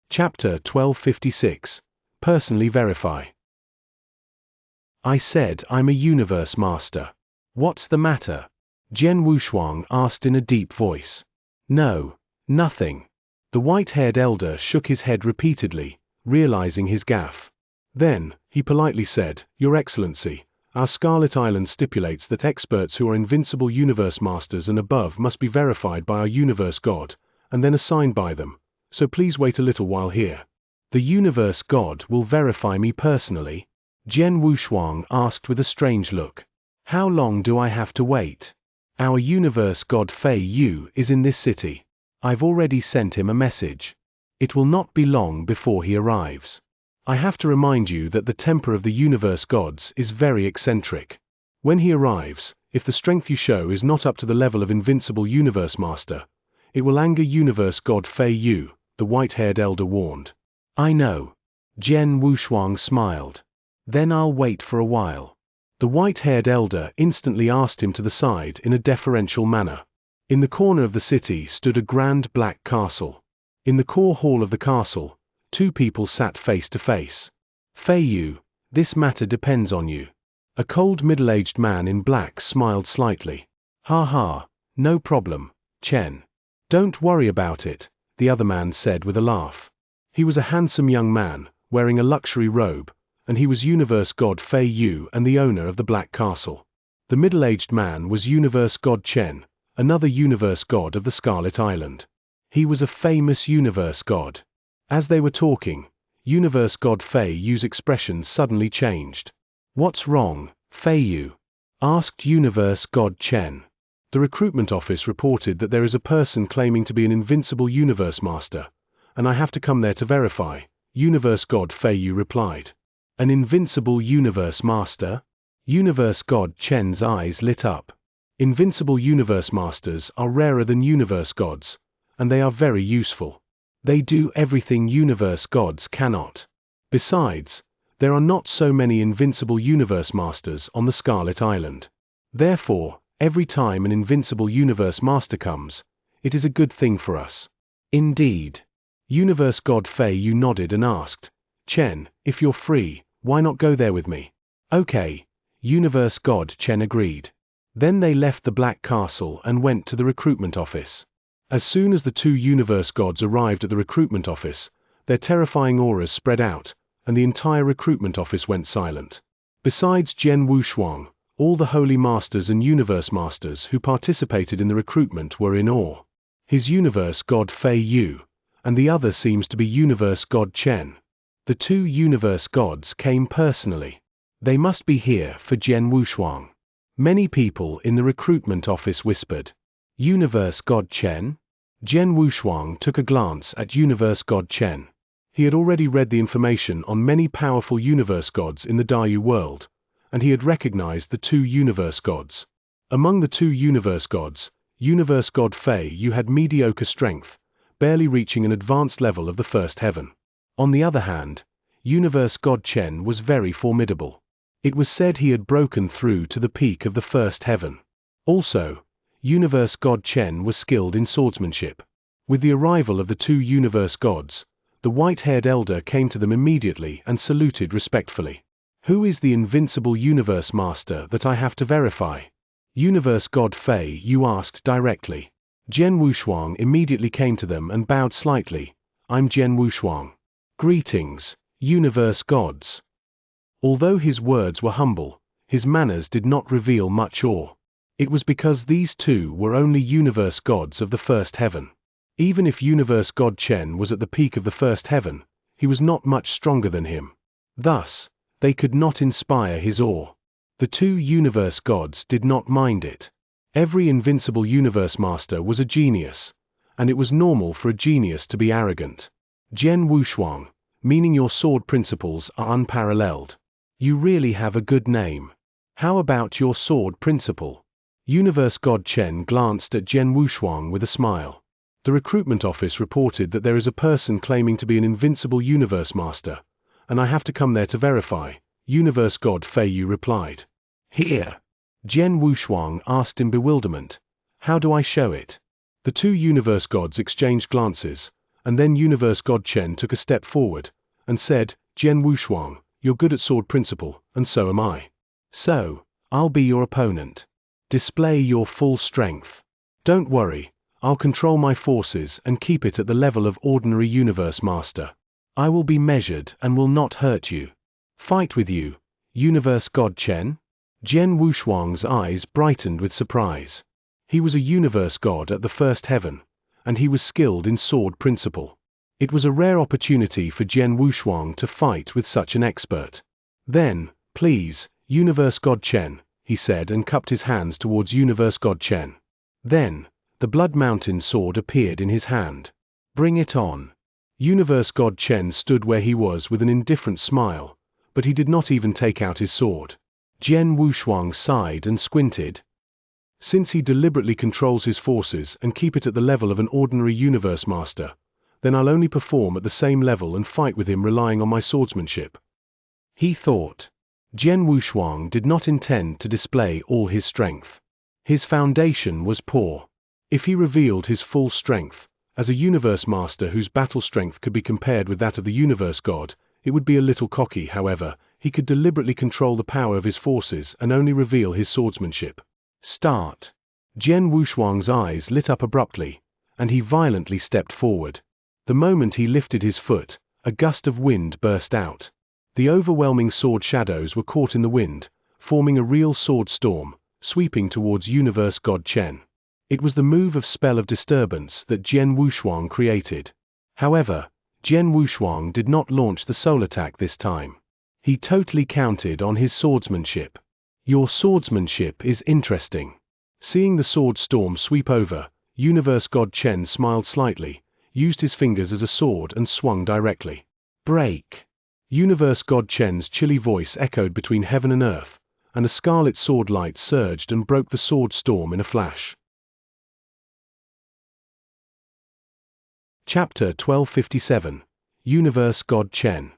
Chapter 1256. Personally Verify. I said I'm a universe master. What's the matter? Jian Wushuang asked in a deep voice. No, nothing. The white-haired elder shook his head repeatedly, realizing his gaffe. Then, he politely said, Your Excellency, our Scarlet Island stipulates that experts who are invincible universe masters and above must be verified by our universe god, and then assigned by them, so please wait a little while here. The universe god will verify me personally? Jian Wushuang asked with a strange look. How long do I have to wait? Our universe god Fei Yu is in this city. I've already sent him a message. It will not be long before he arrives. I have to remind you that the temper of the universe gods is very eccentric. When he arrives, if the strength you show is not up to the level of invincible universe master, it will anger universe god Fei Yu, the white-haired elder warned. I know. Jian Wushuang smiled. Then I'll wait for a while. The white-haired elder instantly asked him to the side in a deferential manner. In the corner of the city stood a grand black castle. In the core hall of the castle, two people sat face to face. Fei Yu, this matter depends on you. A cold middle-aged man in black smiled slightly. Ha ha, no problem, Chen. Don't worry about it, the other man said with a laugh. He was a handsome young man, wearing a luxury robe, and he was universe god Fei Yu and the owner of the Black Castle. The middle-aged man was universe god Chen, another universe god of the Scarlet Island. He was a famous universe god. As they were talking, universe god Fei Yu's expression suddenly changed. What's wrong, Fei Yu? Asked universe god Chen. The recruitment office reported that there is a person claiming to be an invincible universe master, and I have to come there to verify, universe god Fei Yu replied. An invincible universe master? Universe god Chen's eyes lit up. Invincible universe masters are rarer than universe gods, and they are very useful. They do everything universe gods cannot. Besides, there are not so many invincible universe masters on the Scarlet Island. Therefore, every time an invincible universe master comes, it is a good thing for us. Indeed. Universe god Fei Yu nodded and asked, Chen, if you're free, why not go there with me? Okay, universe god Chen agreed. Then they left the Black Castle and went to the recruitment office. As soon as the two universe gods arrived at the recruitment office, their terrifying auras spread out, and the entire recruitment office went silent. Besides Jian Wushuang, all the holy masters and universe masters who participated in the recruitment were in awe. His universe god Fei Yu, and the other seems to be universe god Chen. The two universe gods came personally. They must be here for Jian Wushuang. Many people in the recruitment office whispered. Universe god Chen? Jian Wushuang took a glance at universe god Chen. He had already read the information on many powerful universe gods in the Dayu world, and he had recognized the two universe gods. Among the two universe gods, universe god Fei Yu had mediocre strength, barely reaching an advanced level of the first heaven. On the other hand, universe god Chen was very formidable. It was said he had broken through to the peak of the first heaven. Also, universe god Chen was skilled in swordsmanship. With the arrival of the two universe gods, the white-haired elder came to them immediately and saluted respectfully. Who is the invincible universe master that I have to verify? Universe god Fei Yu asked directly. Jian Wushuang immediately came to them and bowed slightly. I'm Jian Wushuang. Greetings, universe gods. Although his words were humble, his manners did not reveal much awe. It was because these two were only universe gods of the first heaven. Even if universe god Chen was at the peak of the first heaven, he was not much stronger than him. Thus, they could not inspire his awe. The two universe gods did not mind it. Every invincible universe master was a genius, and it was normal for a genius to be arrogant. Jian Wushuang, meaning your sword principles are unparalleled. You really have a good name. How about your sword principle? Universe god Chen glanced at Jian Wushuang with a smile. The recruitment office reported that there is a person claiming to be an invincible universe master, and I have to come there to verify, Universe God Fei Yu replied. Here. Jian Wushuang asked in bewilderment. How do I show it? The two universe gods exchanged glances, and then Universe God Chen took a step forward, and said, Jian Wushuang, you're good at sword principle, and so am I. So, I'll be your opponent. Display your full strength. Don't worry, I'll control my forces and keep it at the level of ordinary universe master. I will be measured and will not hurt you. Fight with you, universe god Chen? Jian Wushuang's eyes brightened with surprise. He was a universe god at the first heaven, and he was skilled in sword principle. It was a rare opportunity for Jian Wushuang to fight with such an expert. Then, please, universe god Chen, he said and cupped his hands towards universe god Chen. Then, the Blood Mountain sword appeared in his hand. Bring it on. Universe god Chen stood where he was with an indifferent smile, but he did not even take out his sword. Jian Wushuang sighed and squinted. Since he deliberately controls his forces and keep it at the level of an ordinary universe master, then I'll only perform at the same level and fight with him relying on my swordsmanship. He thought. Jian Wushuang did not intend to display all his strength. His foundation was poor. If he revealed his full strength, as a universe master whose battle strength could be compared with that of the universe god, it would be a little cocky. However, he could deliberately control the power of his forces and only reveal his swordsmanship. Start. Jian Wushuang's eyes lit up abruptly, and he violently stepped forward. The moment he lifted his foot, a gust of wind burst out. The overwhelming sword shadows were caught in the wind, forming a real sword storm, sweeping towards universe god Chen. It was the move of spell of disturbance that Jian Wushuang created. However, Jian Wushuang did not launch the soul attack this time. He totally counted on his swordsmanship. Your swordsmanship is interesting. Seeing the sword storm sweep over, universe god Chen smiled slightly, used his fingers as a sword and swung directly. Break. Universe god Chen's chilly voice echoed between heaven and earth, and a scarlet sword light surged and broke the sword storm in a flash. Chapter 1257. Universe God Chen.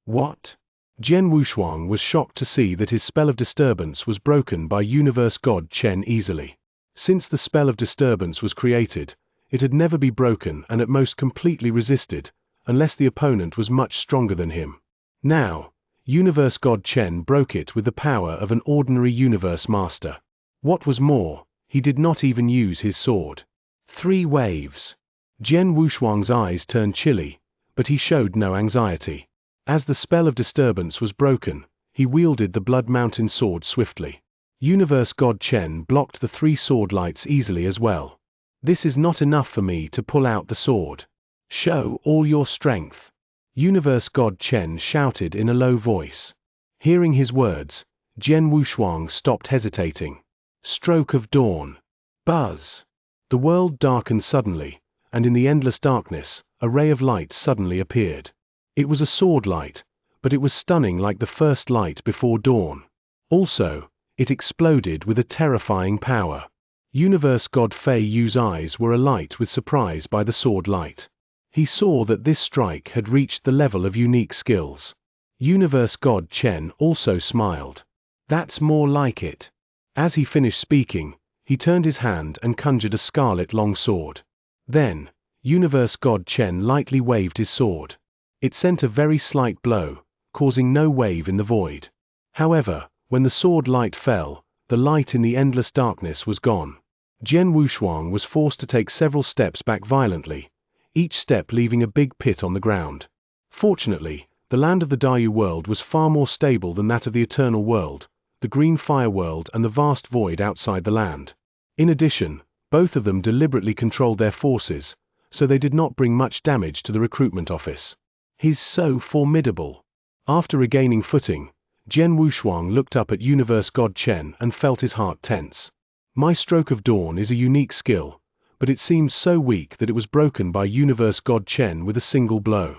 What? Jian Wushuang was shocked to see that his spell of disturbance was broken by universe god Chen easily. Since the spell of disturbance was created, it had never been broken and at most completely resisted, unless the opponent was much stronger than him. Now, universe god Chen broke it with the power of an ordinary universe master. What was more, he did not even use his sword. 3 waves. Jian Wushuang's eyes turned chilly, but he showed no anxiety. As the spell of disturbance was broken, he wielded the Blood Mountain sword swiftly. Universe god Chen blocked the 3 sword lights easily as well. This is not enough for me to pull out the sword. Show all your strength. Universe god Chen shouted in a low voice. Hearing his words, Jian Wushuang stopped hesitating. Stroke of dawn. Buzz. The world darkened suddenly, and in the endless darkness, a ray of light suddenly appeared. It was a sword light, but it was stunning like the first light before dawn. Also, it exploded with a terrifying power. Universe god Fei Yu's eyes were alight with surprise by the sword light. He saw that this strike had reached the level of unique skills. Universe god Chen also smiled. That's more like it. As he finished speaking, he turned his hand and conjured a scarlet long sword. Then, universe god Chen lightly waved his sword. It sent a very slight blow, causing no wave in the void. However, when the sword light fell, the light in the endless darkness was gone. Jian Wushuang was forced to take several steps back violently, each step leaving a big pit on the ground. Fortunately, the land of the Daiyu world was far more stable than that of the Eternal World, the Green Fire World and the vast void outside the land. In addition, both of them deliberately controlled their forces, so they did not bring much damage to the recruitment office. He's so formidable. After regaining footing, Jian Wushuang looked up at Universe God Chen and felt his heart tense. My Stroke of Dawn is a unique skill, but it seemed so weak that it was broken by Universe God Chen with a single blow.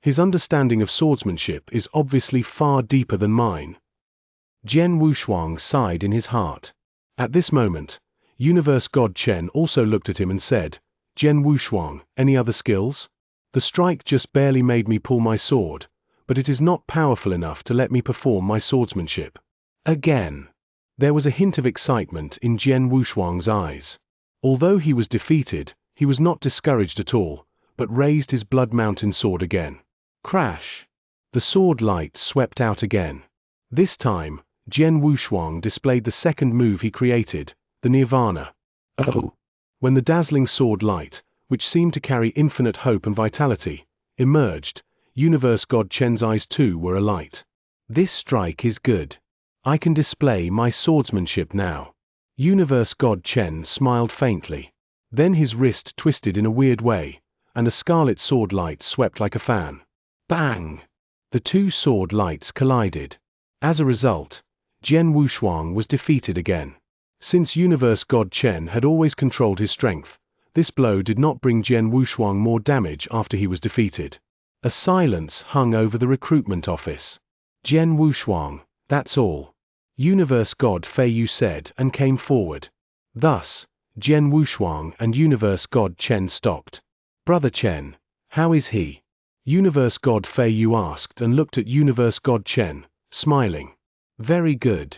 His understanding of swordsmanship is obviously far deeper than mine. Jian Wushuang sighed in his heart. At this moment, Universe God Chen also looked at him and said, Jian Wushuang, any other skills? The strike just barely made me pull my sword, but it is not powerful enough to let me perform my swordsmanship. Again. There was a hint of excitement in Jian Wushuang's eyes. Although he was defeated, he was not discouraged at all, but raised his Blood Mountain sword again. Crash! The sword light swept out again. This time, Jian Wushuang displayed the second move he created, the Nirvana. Oh! When the dazzling sword light, which seemed to carry infinite hope and vitality, emerged, Universe God Chen's eyes too were alight. This strike is good. I can display my swordsmanship now. Universe God Chen smiled faintly. Then his wrist twisted in a weird way, and a scarlet sword light swept like a fan. Bang! The two sword lights collided. As a result, Jian Wushuang was defeated again. Since Universe God Chen had always controlled his strength, this blow did not bring Jian Wushuang more damage after he was defeated. A silence hung over the recruitment office. Jian Wushuang, that's all. Universe God Feiyu said and came forward. Thus, Jian Wushuang and Universe God Chen stopped. Brother Chen, how is he? Universe God Feiyu asked and looked at Universe God Chen, smiling. Very good.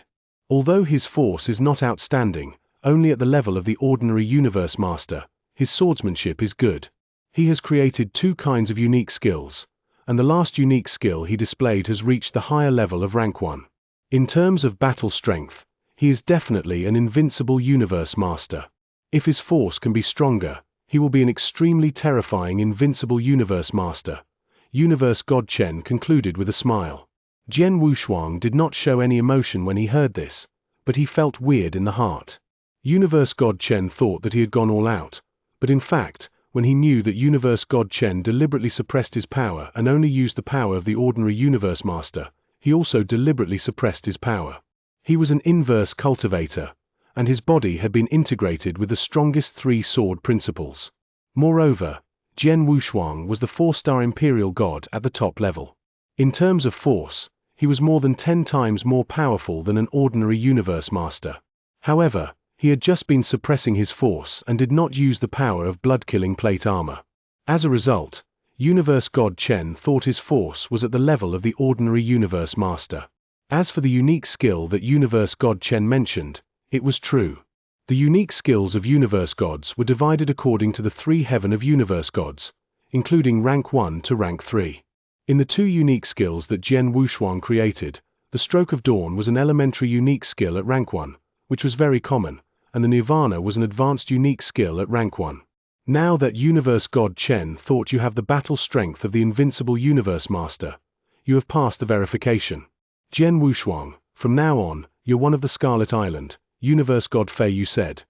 Although his force is not outstanding, only at the level of the ordinary Universe Master, his swordsmanship is good. He has created two kinds of unique skills, and the last unique skill he displayed has reached the higher level of rank 1. In terms of battle strength, he is definitely an invincible Universe Master. If his force can be stronger, he will be an extremely terrifying invincible Universe Master. Universe God Chen concluded with a smile. Jian Wushuang did not show any emotion when he heard this, but he felt weird in the heart. Universe God Chen thought that he had gone all out, but in fact, when he knew that Universe God Chen deliberately suppressed his power and only used the power of the ordinary Universe Master, he also deliberately suppressed his power. He was an inverse cultivator, and his body had been integrated with the strongest 3 sword principles. Moreover, Jian Wushuang was the 4-star Imperial God at the top level. In terms of force, he was more than 10 times more powerful than an ordinary Universe Master. However, he had just been suppressing his force and did not use the power of blood-killing plate armor. As a result, Universe God Chen thought his force was at the level of the ordinary Universe Master. As for the unique skill that Universe God Chen mentioned, it was true. The unique skills of Universe Gods were divided according to the 3 heaven of Universe Gods, including rank 1 to rank 3. In the 2 unique skills that Jian Wushuang created, the Stroke of Dawn was an elementary unique skill at rank 1, which was very common, and the Nirvana was an advanced unique skill at rank 1. Now that Universe God Chen thought you have the battle strength of the invincible Universe Master, you have passed the verification. Jian Wushuang, from now on, you're one of the Scarlet Island, Universe God Feiyu said.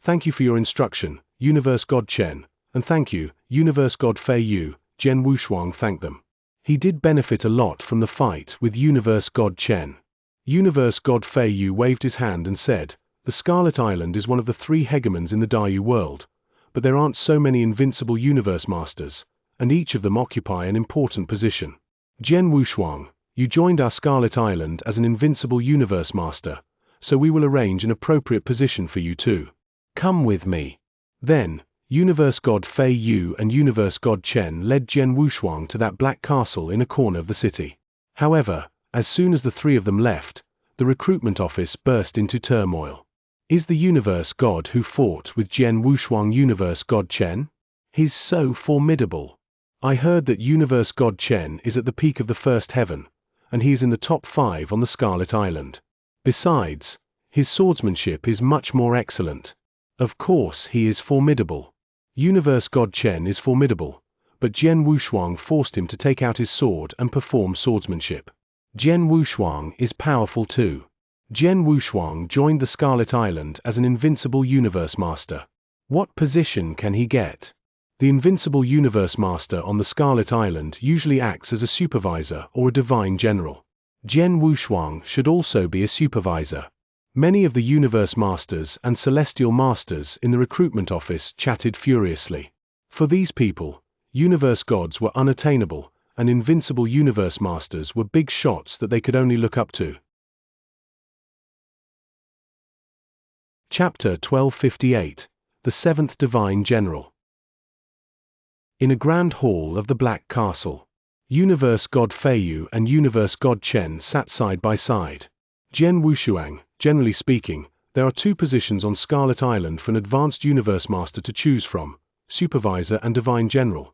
Thank you for your instruction, Universe God Chen, and thank you, Universe God Feiyu, Jian Wushuang thanked them. He did benefit a lot from the fight with Universe God Chen. Universe God Feiyu waved his hand and said, the Scarlet Island is one of the 3 hegemons in the Daiyu world, but there aren't so many invincible Universe Masters, and each of them occupy an important position. Jian Wushuang, you joined our Scarlet Island as an invincible Universe Master, so we will arrange an appropriate position for you too. Come with me. Then, Universe God Feiyu and Universe God Chen led Jian Wushuang to that black castle in a corner of the city. However, as soon as the 3 of them left, the recruitment office burst into turmoil. Is the Universe God who fought with Jian Wushuang Universe God Chen? He's so formidable. I heard that Universe God Chen is at the peak of the 1st heaven, and he is in the top 5 on the Scarlet Island. Besides, his swordsmanship is much more excellent. Of course he is formidable. Universe God Chen is formidable, but Jian Wushuang forced him to take out his sword and perform swordsmanship. Jian Wushuang is powerful too. Jian Wushuang joined the Scarlet Island as an invincible universe master. What position can he get? The invincible universe master on the Scarlet Island usually acts as a supervisor or a divine general. Jian Wushuang should also be a supervisor. Many of the universe masters and celestial masters in the recruitment office chatted furiously. For these people, universe gods were unattainable, and invincible universe masters were big shots that they could only look up to. Chapter 1258, The Seventh Divine General. In a grand hall of the Black Castle, Universe God Feiyu and Universe God Chen sat side by side. Jian Wushuang, generally speaking, there are two positions on Scarlet Island for an advanced universe master to choose from, supervisor and divine general.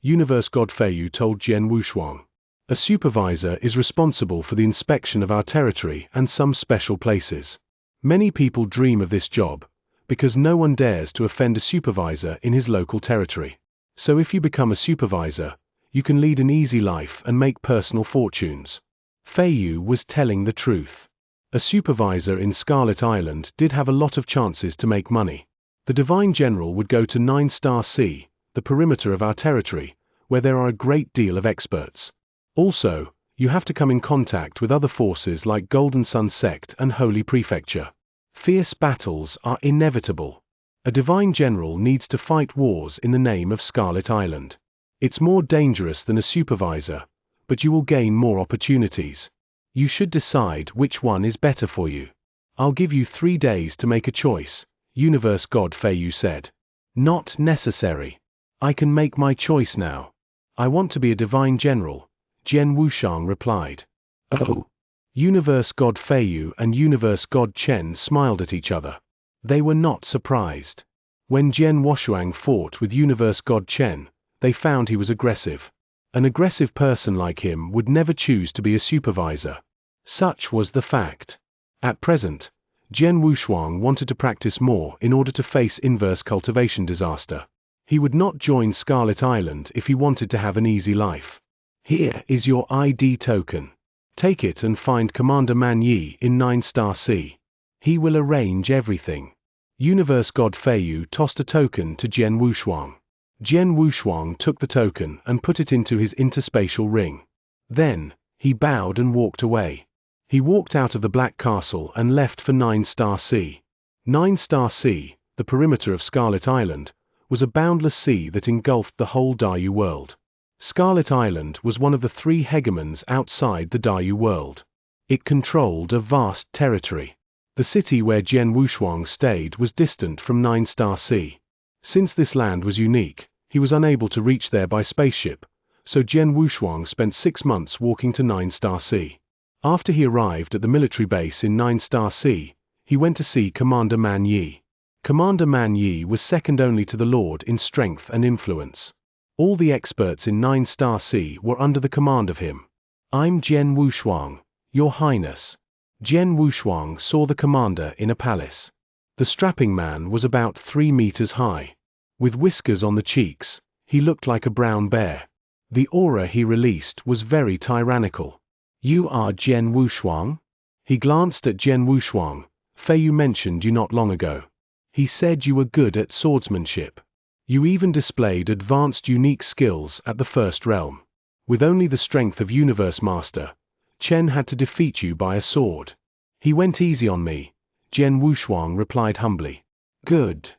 Universe God Feiyu told Jian Wushuang. A supervisor is responsible for the inspection of our territory and some special places. Many people dream of this job, because no one dares to offend a supervisor in his local territory. So if you become a supervisor, you can lead an easy life and make personal fortunes. Feiyu was telling the truth. A supervisor in Scarlet Island did have a lot of chances to make money. The Divine General would go to 9-Star Sea, the perimeter of our territory, where there are a great deal of experts. Also, you have to come in contact with other forces like Golden Sun Sect and Holy Prefecture. Fierce battles are inevitable. A Divine General needs to fight wars in the name of Scarlet Island. It's more dangerous than a supervisor, but you will gain more opportunities. You should decide which one is better for you. I'll give you 3 days to make a choice, Universe God Feiyu said. Not necessary. I can make my choice now. I want to be a Divine General, Jian Wushuang replied. Oh. Universe God Feiyu and Universe God Chen smiled at each other. They were not surprised. When Jian Wushuang fought with Universe God Chen, they found he was aggressive. An aggressive person like him would never choose to be a supervisor. Such was the fact. At present, Jian Wushuang wanted to practice more in order to face inverse cultivation disaster. He would not join Scarlet Island if he wanted to have an easy life. Here is your ID token. Take it and find Commander Man Yi in 9-Star Sea. He will arrange everything. Universe God Feiyu tossed a token to Jian Wushuang. Jian Wushuang took the token and put it into his interspatial ring. Then, he bowed and walked away. He walked out of the Black Castle and left for 9-Star Sea. 9-Star Sea, the perimeter of Scarlet Island, was a boundless sea that engulfed the whole Dayu world. Scarlet Island was one of the 3 hegemons outside the Dayu world. It controlled a vast territory. The city where Jian Wushuang stayed was distant from 9-Star Sea. Since this land was unique, he was unable to reach there by spaceship, so Jian Wushuang spent 6 months walking to 9-Star Sea. After he arrived at the military base in 9-Star Sea, he went to see Commander Man Yi. Commander Man Yi was second only to the Lord in strength and influence. All the experts in 9-Star Sea were under the command of him. I'm Jian Wushuang, Your Highness. Jian Wushuang saw the commander in a palace. The strapping man was about 3 meters high. With whiskers on the cheeks, he looked like a brown bear. The aura he released was very tyrannical. You are Jian Wushuang? He glanced at Jian Wushuang. Feiyu mentioned you not long ago. He said you were good at swordsmanship. You even displayed advanced unique skills at the first realm. With only the strength of Universe Master, Chen had to defeat you by a sword. He went easy on me, Jian Wushuang replied humbly. Good.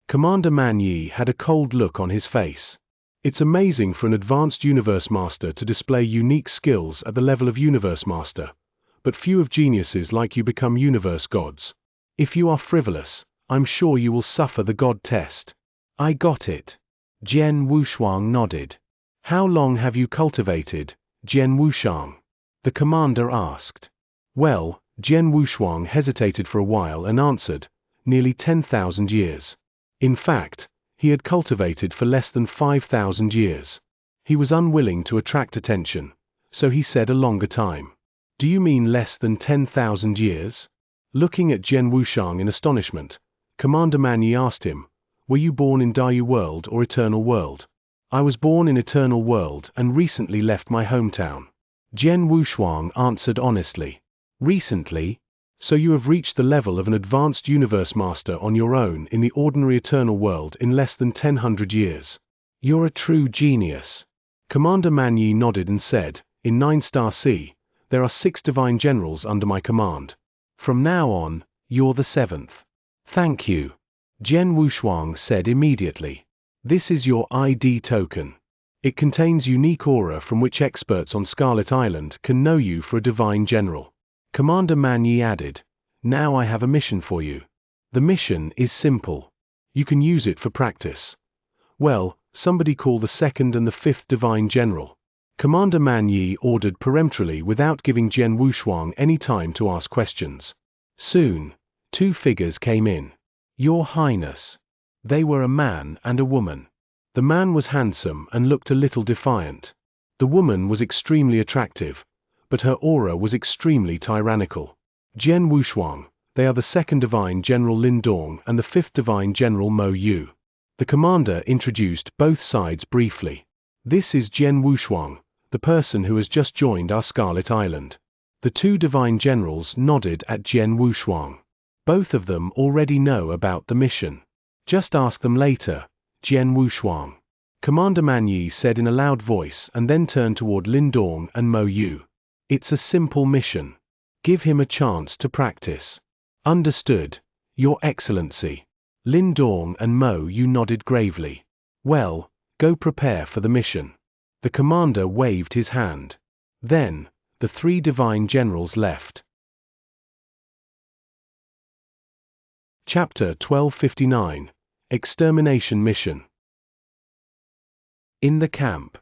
Commander Man Yi had a cold look on his face. It's amazing for an advanced Universe Master to display unique skills at the level of Universe Master, but few of geniuses like you become Universe Gods. If you are frivolous, I'm sure you will suffer the God test. I got it. Jian Wushuang nodded. How long have you cultivated, Jian Wushuang? The commander asked. Well, Jian Wushuang hesitated for a while and answered, nearly 10,000 years. In fact, he had cultivated for less than 5,000 years. He was unwilling to attract attention, so he said a longer time. Do you mean less than 10,000 years? Looking at Jian Wushuang in astonishment, Commander Man Yi asked him, "Were you born in Dayu World or Eternal World?" "I was born in Eternal World and recently left my hometown," Jian Wushuang answered honestly. "Recently? So you have reached the level of an advanced universe master on your own in the ordinary Eternal World in less than 1000 years. You're a true genius." Commander Man Yi nodded and said, "In 9-star C, there are 6 divine generals under my command. From now on, you're the 7th. "Thank you," Jian Wushuang said immediately. "This is your ID token. It contains unique aura from which experts on Scarlet Island can know you for a divine general." Commander Man Yi added, "Now I have a mission for you. The mission is simple. You can use it for practice. Well, somebody call the 2nd and the 5th divine general." Commander Man Yi ordered peremptorily without giving Jian Wushuang any time to ask questions. Soon, 2 figures came in. "Your Highness." They were a man and a woman. The man was handsome and looked a little defiant. The woman was extremely attractive, but her aura was extremely tyrannical. "Jian Wushuang, they are the 2nd Divine General Lin Dong and the 5th Divine General Mo Yu." The commander introduced both sides briefly. "This is Jian Wushuang, the person who has just joined our Scarlet Island." The 2 divine generals nodded at Jian Wushuang. Both of them already know about the mission. "Just ask them later, Jian Wushuang," Commander Man Yi said in a loud voice and then turned toward Lin Dong and Mo Yu. "It's a simple mission. Give him a chance to practice." "Understood, Your Excellency." Lin Dong and Mo Yu nodded gravely. "Well, go prepare for the mission." The commander waved his hand. Then, the 3 divine generals left. Chapter 1259, Extermination Mission. In the camp,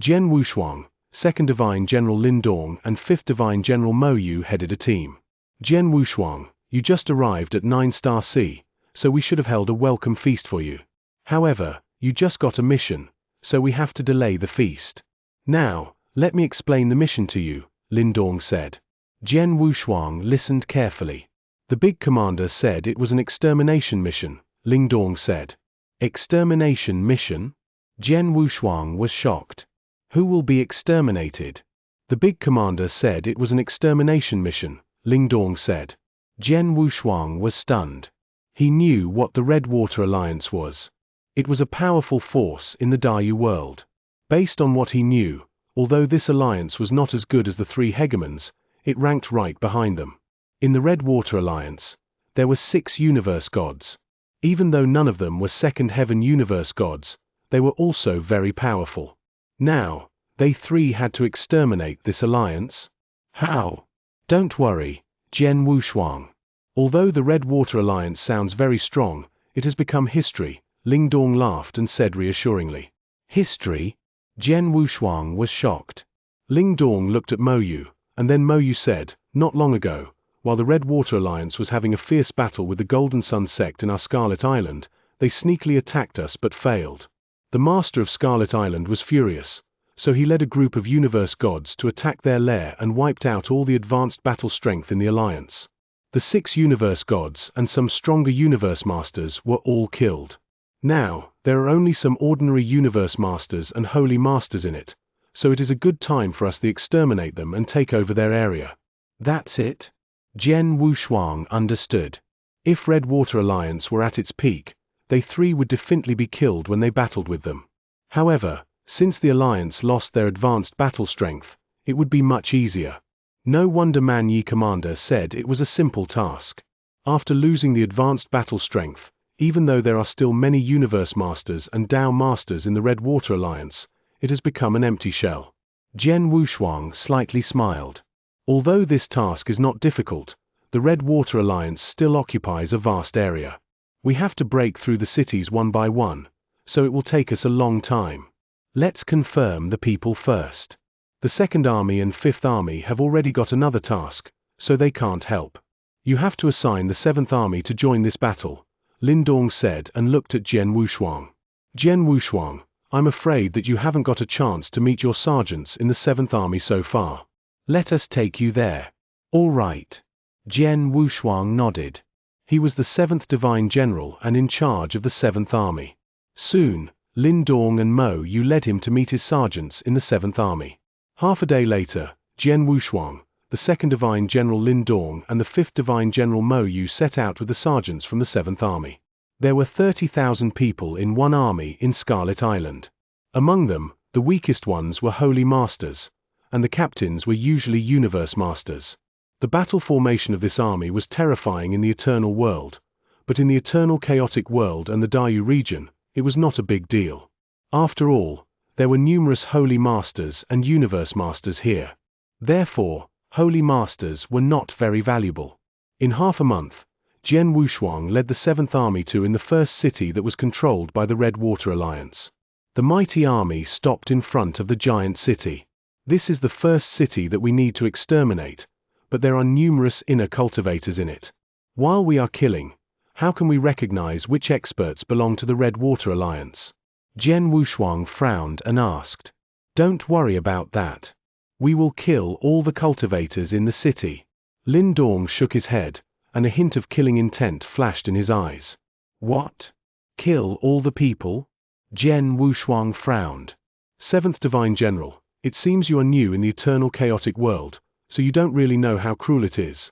Jian Wushuang, 2nd Divine General Lin Dong and 5th Divine General Mo Yu headed a team. "Jian Wushuang, you just arrived at 9-star C, so we should have held a welcome feast for you. However, you just got a mission, so we have to delay the feast. Now, let me explain the mission to you," Lin Dong said. Jian Wushuang listened carefully. "The big commander said it was an extermination mission," Lin Dong said. "Extermination mission?" Jian Wushuang was shocked. "Who will be exterminated?" "The big commander said it was an extermination mission," Ling Dong said. Jian Wushuang was stunned. He knew what the Red Water Alliance was. It was a powerful force in the Dayu world. Based on what he knew, although this alliance was not as good as the 3 hegemons, it ranked right behind them. In the Red Water Alliance, there were 6 universe gods. Even though none of them were 2nd heaven universe gods, they were also very powerful. Now, they 3 had to exterminate this alliance. How? Don't worry, Jian Wushuang. Although the Red Water Alliance sounds very strong, it has become history, Ling Dong laughed and said reassuringly. History? Jian Wushuang was shocked. Ling Dong looked at Mo Yu, and then Mo Yu said, "Not long ago, while the Red Water Alliance was having a fierce battle with the Golden Sun sect in our Scarlet Island, they sneakily attacked us but failed. The master of Scarlet Island was furious, so he led a group of universe gods to attack their lair and wiped out all the advanced battle strength in the alliance. The 6 universe gods and some stronger universe masters were all killed. Now, there are only some ordinary universe masters and holy masters in it, so it is a good time for us to exterminate them and take over their area." "That's it?" Jian Wushuang understood. If Red Water Alliance were at its peak, they 3 would definitely be killed when they battled with them. However, since the alliance lost their advanced battle strength, it would be much easier. No wonder Man Yi commander said it was a simple task. After losing the advanced battle strength, even though there are still many universe masters and Dao masters in the Red Water Alliance, it has become an empty shell. Jian Wushuang slightly smiled. Although this task is not difficult, the Red Water Alliance still occupies a vast area. We have to break through the cities one by one, so it will take us a long time. Let's confirm the people first. The 2nd Army and 5th Army have already got another task, so they can't help. You have to assign the 7th Army to join this battle, Lin Dong said and looked at Jian Wushuang. "Jian Wushuang, I'm afraid that you haven't got a chance to meet your sergeants in the 7th Army so far. Let us take you there." "All right." Jian Wushuang nodded. He was the 7th Divine General and in charge of the 7th Army. Soon, Lin Dong and Mo Yu led him to meet his sergeants in the 7th Army. Half a day later, Jian Wushuang, the 2nd Divine General Lin Dong and the 5th Divine General Mo Yu set out with the sergeants from the 7th Army. There were 30,000 people in one army in Scarlet Island. Among them, the weakest ones were Holy Masters, and the captains were usually Universe Masters. The battle formation of this army was terrifying in the Eternal World, but in the Eternal Chaotic World and the Dayu region, it was not a big deal. After all, there were numerous Holy Masters and Universe Masters here. Therefore, Holy Masters were not very valuable. In half a month, Jian Wushuang led the 7th Army in the first city that was controlled by the Red Water Alliance. The mighty army stopped in front of the giant city. This is the first city that we need to exterminate, but there are numerous inner cultivators in it. While we are killing, how can we recognize which experts belong to the Red Water Alliance? Jian Wushuang frowned and asked. Don't worry about that. We will kill all the cultivators in the city. Lin Dong shook his head, and a hint of killing intent flashed in his eyes. What? Kill all the people? Jian Wushuang frowned. 7th Divine General, it seems you are new in the Eternal Chaotic World, so you don't really know how cruel it is.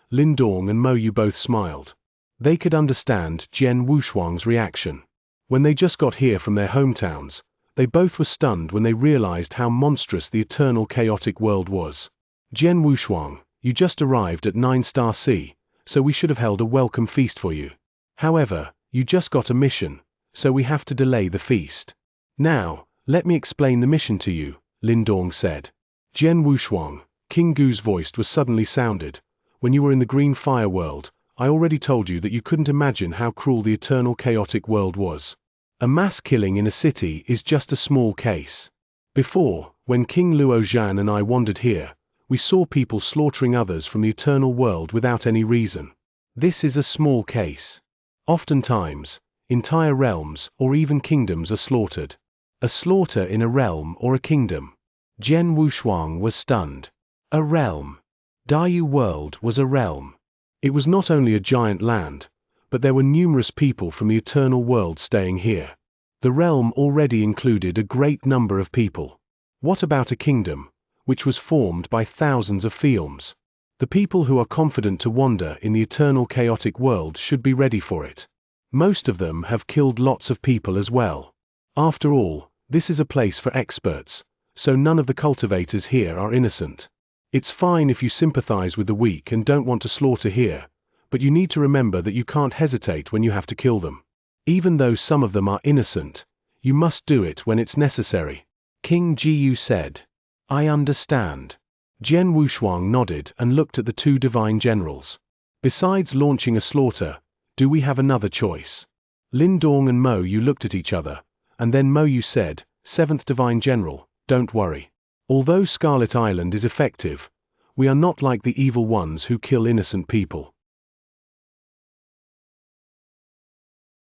Lin Dong and Mo Yu both smiled. They could understand Jian Wushuang's reaction. When they just got here from their hometowns, they both were stunned when they realized how monstrous the Eternal Chaotic World was. Jian Wushuang, you just arrived at 9-Star Sea, so we should have held a welcome feast for you. However, you just got a mission, so we have to delay the feast. Now, let me explain the mission to you, Lin Dong said. Jian Wushuang, King Gu's voice was suddenly sounded. When you were in the Green Fire World, I already told you that you couldn't imagine how cruel the Eternal Chaotic World was. A mass killing in a city is just a small case. Before, when King Luo Zhan and I wandered here, we saw people slaughtering others from the Eternal World without any reason. This is a small case. Oftentimes, entire realms or even kingdoms are slaughtered. A slaughter in a realm or a kingdom. Jian Wushuang was stunned. A realm. Dayu World was a realm. It was not only a giant land, but there were numerous people from the Eternal World staying here. The realm already included a great number of people. What about a kingdom, which was formed by thousands of films? The people who are confident to wander in the Eternal Chaotic World should be ready for it. Most of them have killed lots of people as well. After all, this is a place for experts, so none of the cultivators here are innocent. It's fine if you sympathize with the weak and don't want to slaughter here, but you need to remember that you can't hesitate when you have to kill them. Even though some of them are innocent, you must do it when it's necessary. King Jiyu said. I understand. Jian Wushuang nodded and looked at the 2 divine generals. Besides launching a slaughter, do we have another choice? Lin Dong and Mo Yu looked at each other, and then Mo Yu said, 7th Divine General, don't worry. Although Scarlet Island is effective, we are not like the evil ones who kill innocent people.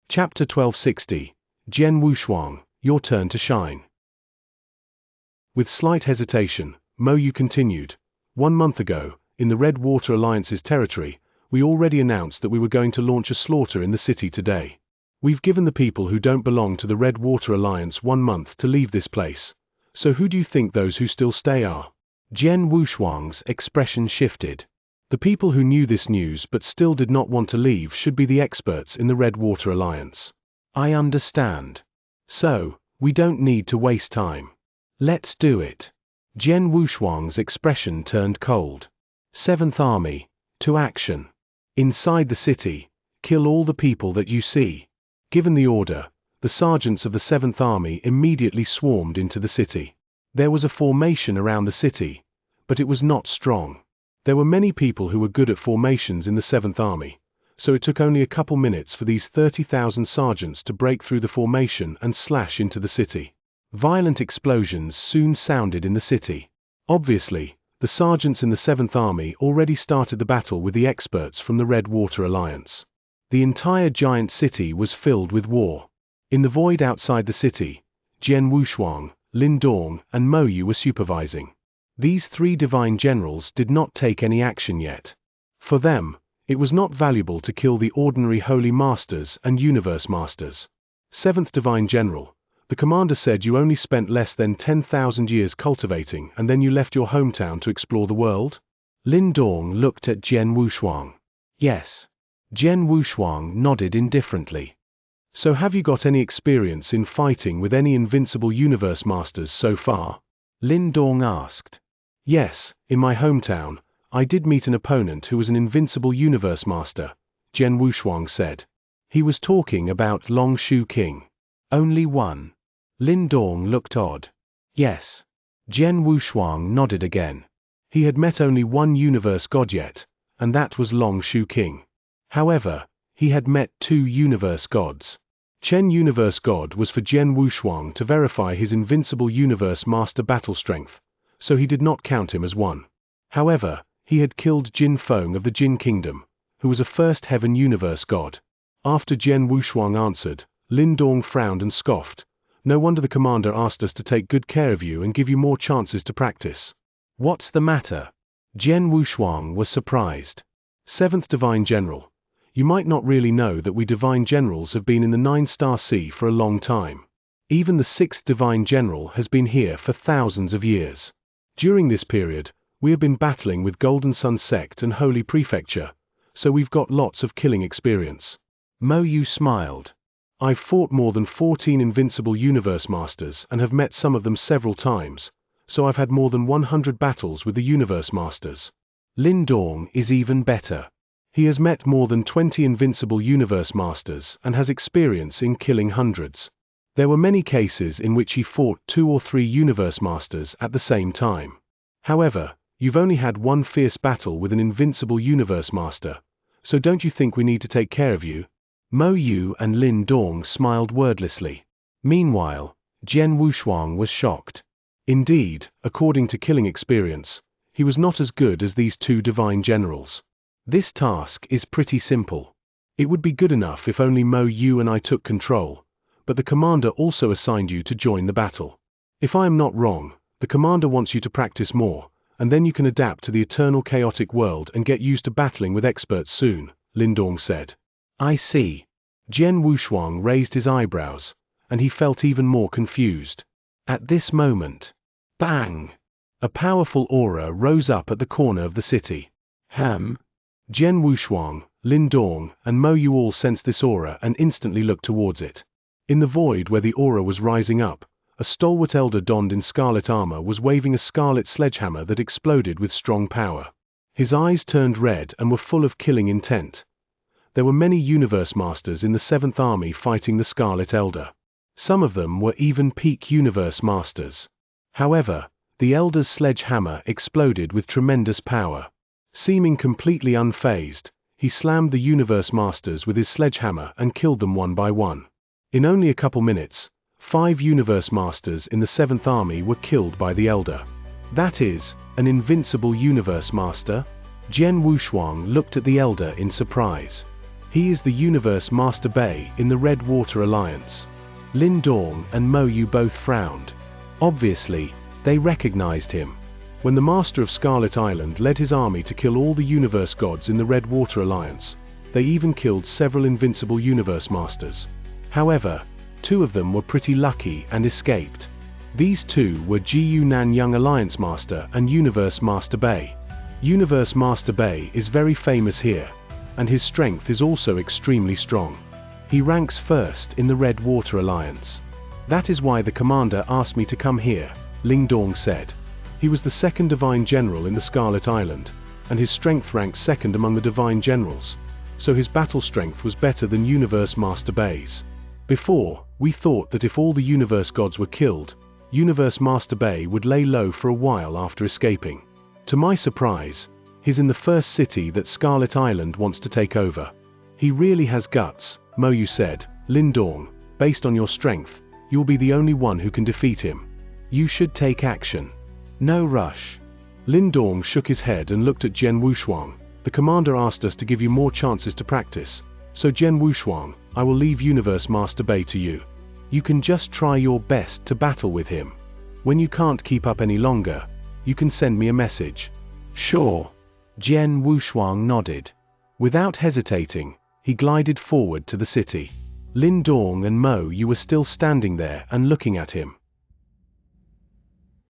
Chapter 1260, Jian Wushuang, your turn to shine. With slight hesitation, Mo Yu continued, 1 month ago, in the Red Water Alliance's territory, we already announced that we were going to launch a slaughter in the city today. We've given the people who don't belong to the Red Water Alliance 1 month to leave this place. So who do you think those who still stay are? Jian Wushuang's expression shifted. The people who knew this news but still did not want to leave should be the experts in the Red Water Alliance. I understand. So, we don't need to waste time. Let's do it. Jian Wushuang's expression turned cold. 7th Army, to action. Inside the city, kill all the people that you see. Given the order, the sergeants of the 7th Army immediately swarmed into the city. There was a formation around the city, but it was not strong. There were many people who were good at formations in the 7th Army, so it took only a couple minutes for these 30,000 sergeants to break through the formation and slash into the city. Violent explosions soon sounded in the city. Obviously, the sergeants in the 7th Army already started the battle with the experts from the Red Water Alliance. The entire giant city was filled with war. In the void outside the city, Jian Wushuang, Lin Dong, and Mo Yu were supervising. These 3 divine generals did not take any action yet. For them, It was not valuable to kill the ordinary Holy Masters and Universe Masters. 7th Divine General, the commander said you only spent less than 10,000 years cultivating and then you left your hometown to explore the world? Lin Dong looked at Jian Wushuang. Yes. Jian Wushuang nodded indifferently. So have you got any experience in fighting with any invincible Universe Masters so far? Lin Dong asked. Yes, in my hometown, I did meet an opponent who was an invincible Universe Master, Jian Wushuang said. He was talking about Long Shu King. Only one. Lin Dong looked odd. Yes. Jian Wushuang nodded again. He had met only one universe god yet, and that was Long Shu King. However, he had met 2 universe gods. Chen Universe God was for Jian Wushuang to verify his invincible Universe Master battle strength, so he did not count him as one. However, he had killed Jin Feng of the Jin Kingdom, who was a first heaven universe god. After Jian Wushuang answered, Lin Dong frowned and scoffed. No wonder the commander asked us to take good care of you and give you more chances to practice. What's the matter? Jian Wushuang was surprised. 7th Divine General, you might not really know that we Divine Generals have been in the 9-star sea for a long time. Even the 6th Divine General has been here for thousands of years. During this period, we have been battling with Golden Sun Sect and Holy Prefecture, so we've got lots of killing experience. Mo Yu smiled. I've fought more than 14 invincible Universe Masters and have met some of them several times, so I've had more than 100 battles with the Universe Masters. Lin Dong is even better. He has met more than 20 invincible Universe Masters and has experience in killing hundreds. There were many cases in which he fought 2 or 3 Universe Masters at the same time. However, you've only had one fierce battle with an invincible Universe Master, so don't you think we need to take care of you? Mo Yu and Lin Dong smiled wordlessly. Meanwhile, Jian Wushuang was shocked. Indeed, according to killing experience, he was not as good as these 2 Divine Generals. This task is pretty simple. It would be good enough if only Mo Yu and I took control, but the commander also assigned you to join the battle. If I am not wrong, the commander wants you to practice more, and then you can adapt to the eternal chaotic world and get used to battling with experts soon, Lin Dong said. I see. Jian Wushuang raised his eyebrows, and he felt even more confused. At this moment, bang! A powerful aura rose up at the corner of the city. Jian Wushuang, Lin Dong, and Mo Yu all sensed this aura and instantly looked towards it. In the void where the aura was rising up, a stalwart elder donned in scarlet armor was waving a scarlet sledgehammer that exploded with strong power. His eyes turned red and were full of killing intent. There were many Universe Masters in the 7th Army fighting the Scarlet Elder. Some of them were even peak Universe Masters. However, the Elder's sledgehammer exploded with tremendous power. Seeming completely unfazed, he slammed the Universe Masters with his sledgehammer and killed them one by one. In only a couple minutes, 5 Universe Masters in the 7th Army were killed by the Elder. That is, an invincible Universe Master? Jian Wushuang looked at the Elder in surprise. He is the Universe Master Bei in the Red Water Alliance. Lin Dong and Mo Yu both frowned. Obviously, they recognized him. When the Master of Scarlet Island led his army to kill all the Universe Gods in the Red Water Alliance, they even killed several invincible Universe Masters. However, 2 of them were pretty lucky and escaped. These 2 were Jiyu Nanyang Alliance Master and Universe Master Bei. Universe Master Bei is very famous here, and his strength is also extremely strong. He ranks 1st in the Red Water Alliance. That is why the commander asked me to come here, Lin Dong said. He was the 2nd Divine General in the Scarlet Island, and his strength ranked 2nd among the Divine Generals, so his battle strength was better than Universe Master Bei's. Before, we thought that if all the Universe Gods were killed, Universe Master Bei would lay low for a while after escaping. To my surprise, he's in the first city that Scarlet Island wants to take over. He really has guts, Mo Yu said. Lin Dong, based on your strength, you'll be the only one who can defeat him. You should take action. No rush. Lin Dong shook his head and looked at Jian Wushuang. The commander asked us to give you more chances to practice, so Jian Wushuang, I will leave Universe Master Bei to you. You can just try your best to battle with him. When you can't keep up any longer, you can send me a message. Sure. Jian Wushuang nodded. Without hesitating, he glided forward to the city. Lin Dong and Mo Yu were still standing there and looking at him.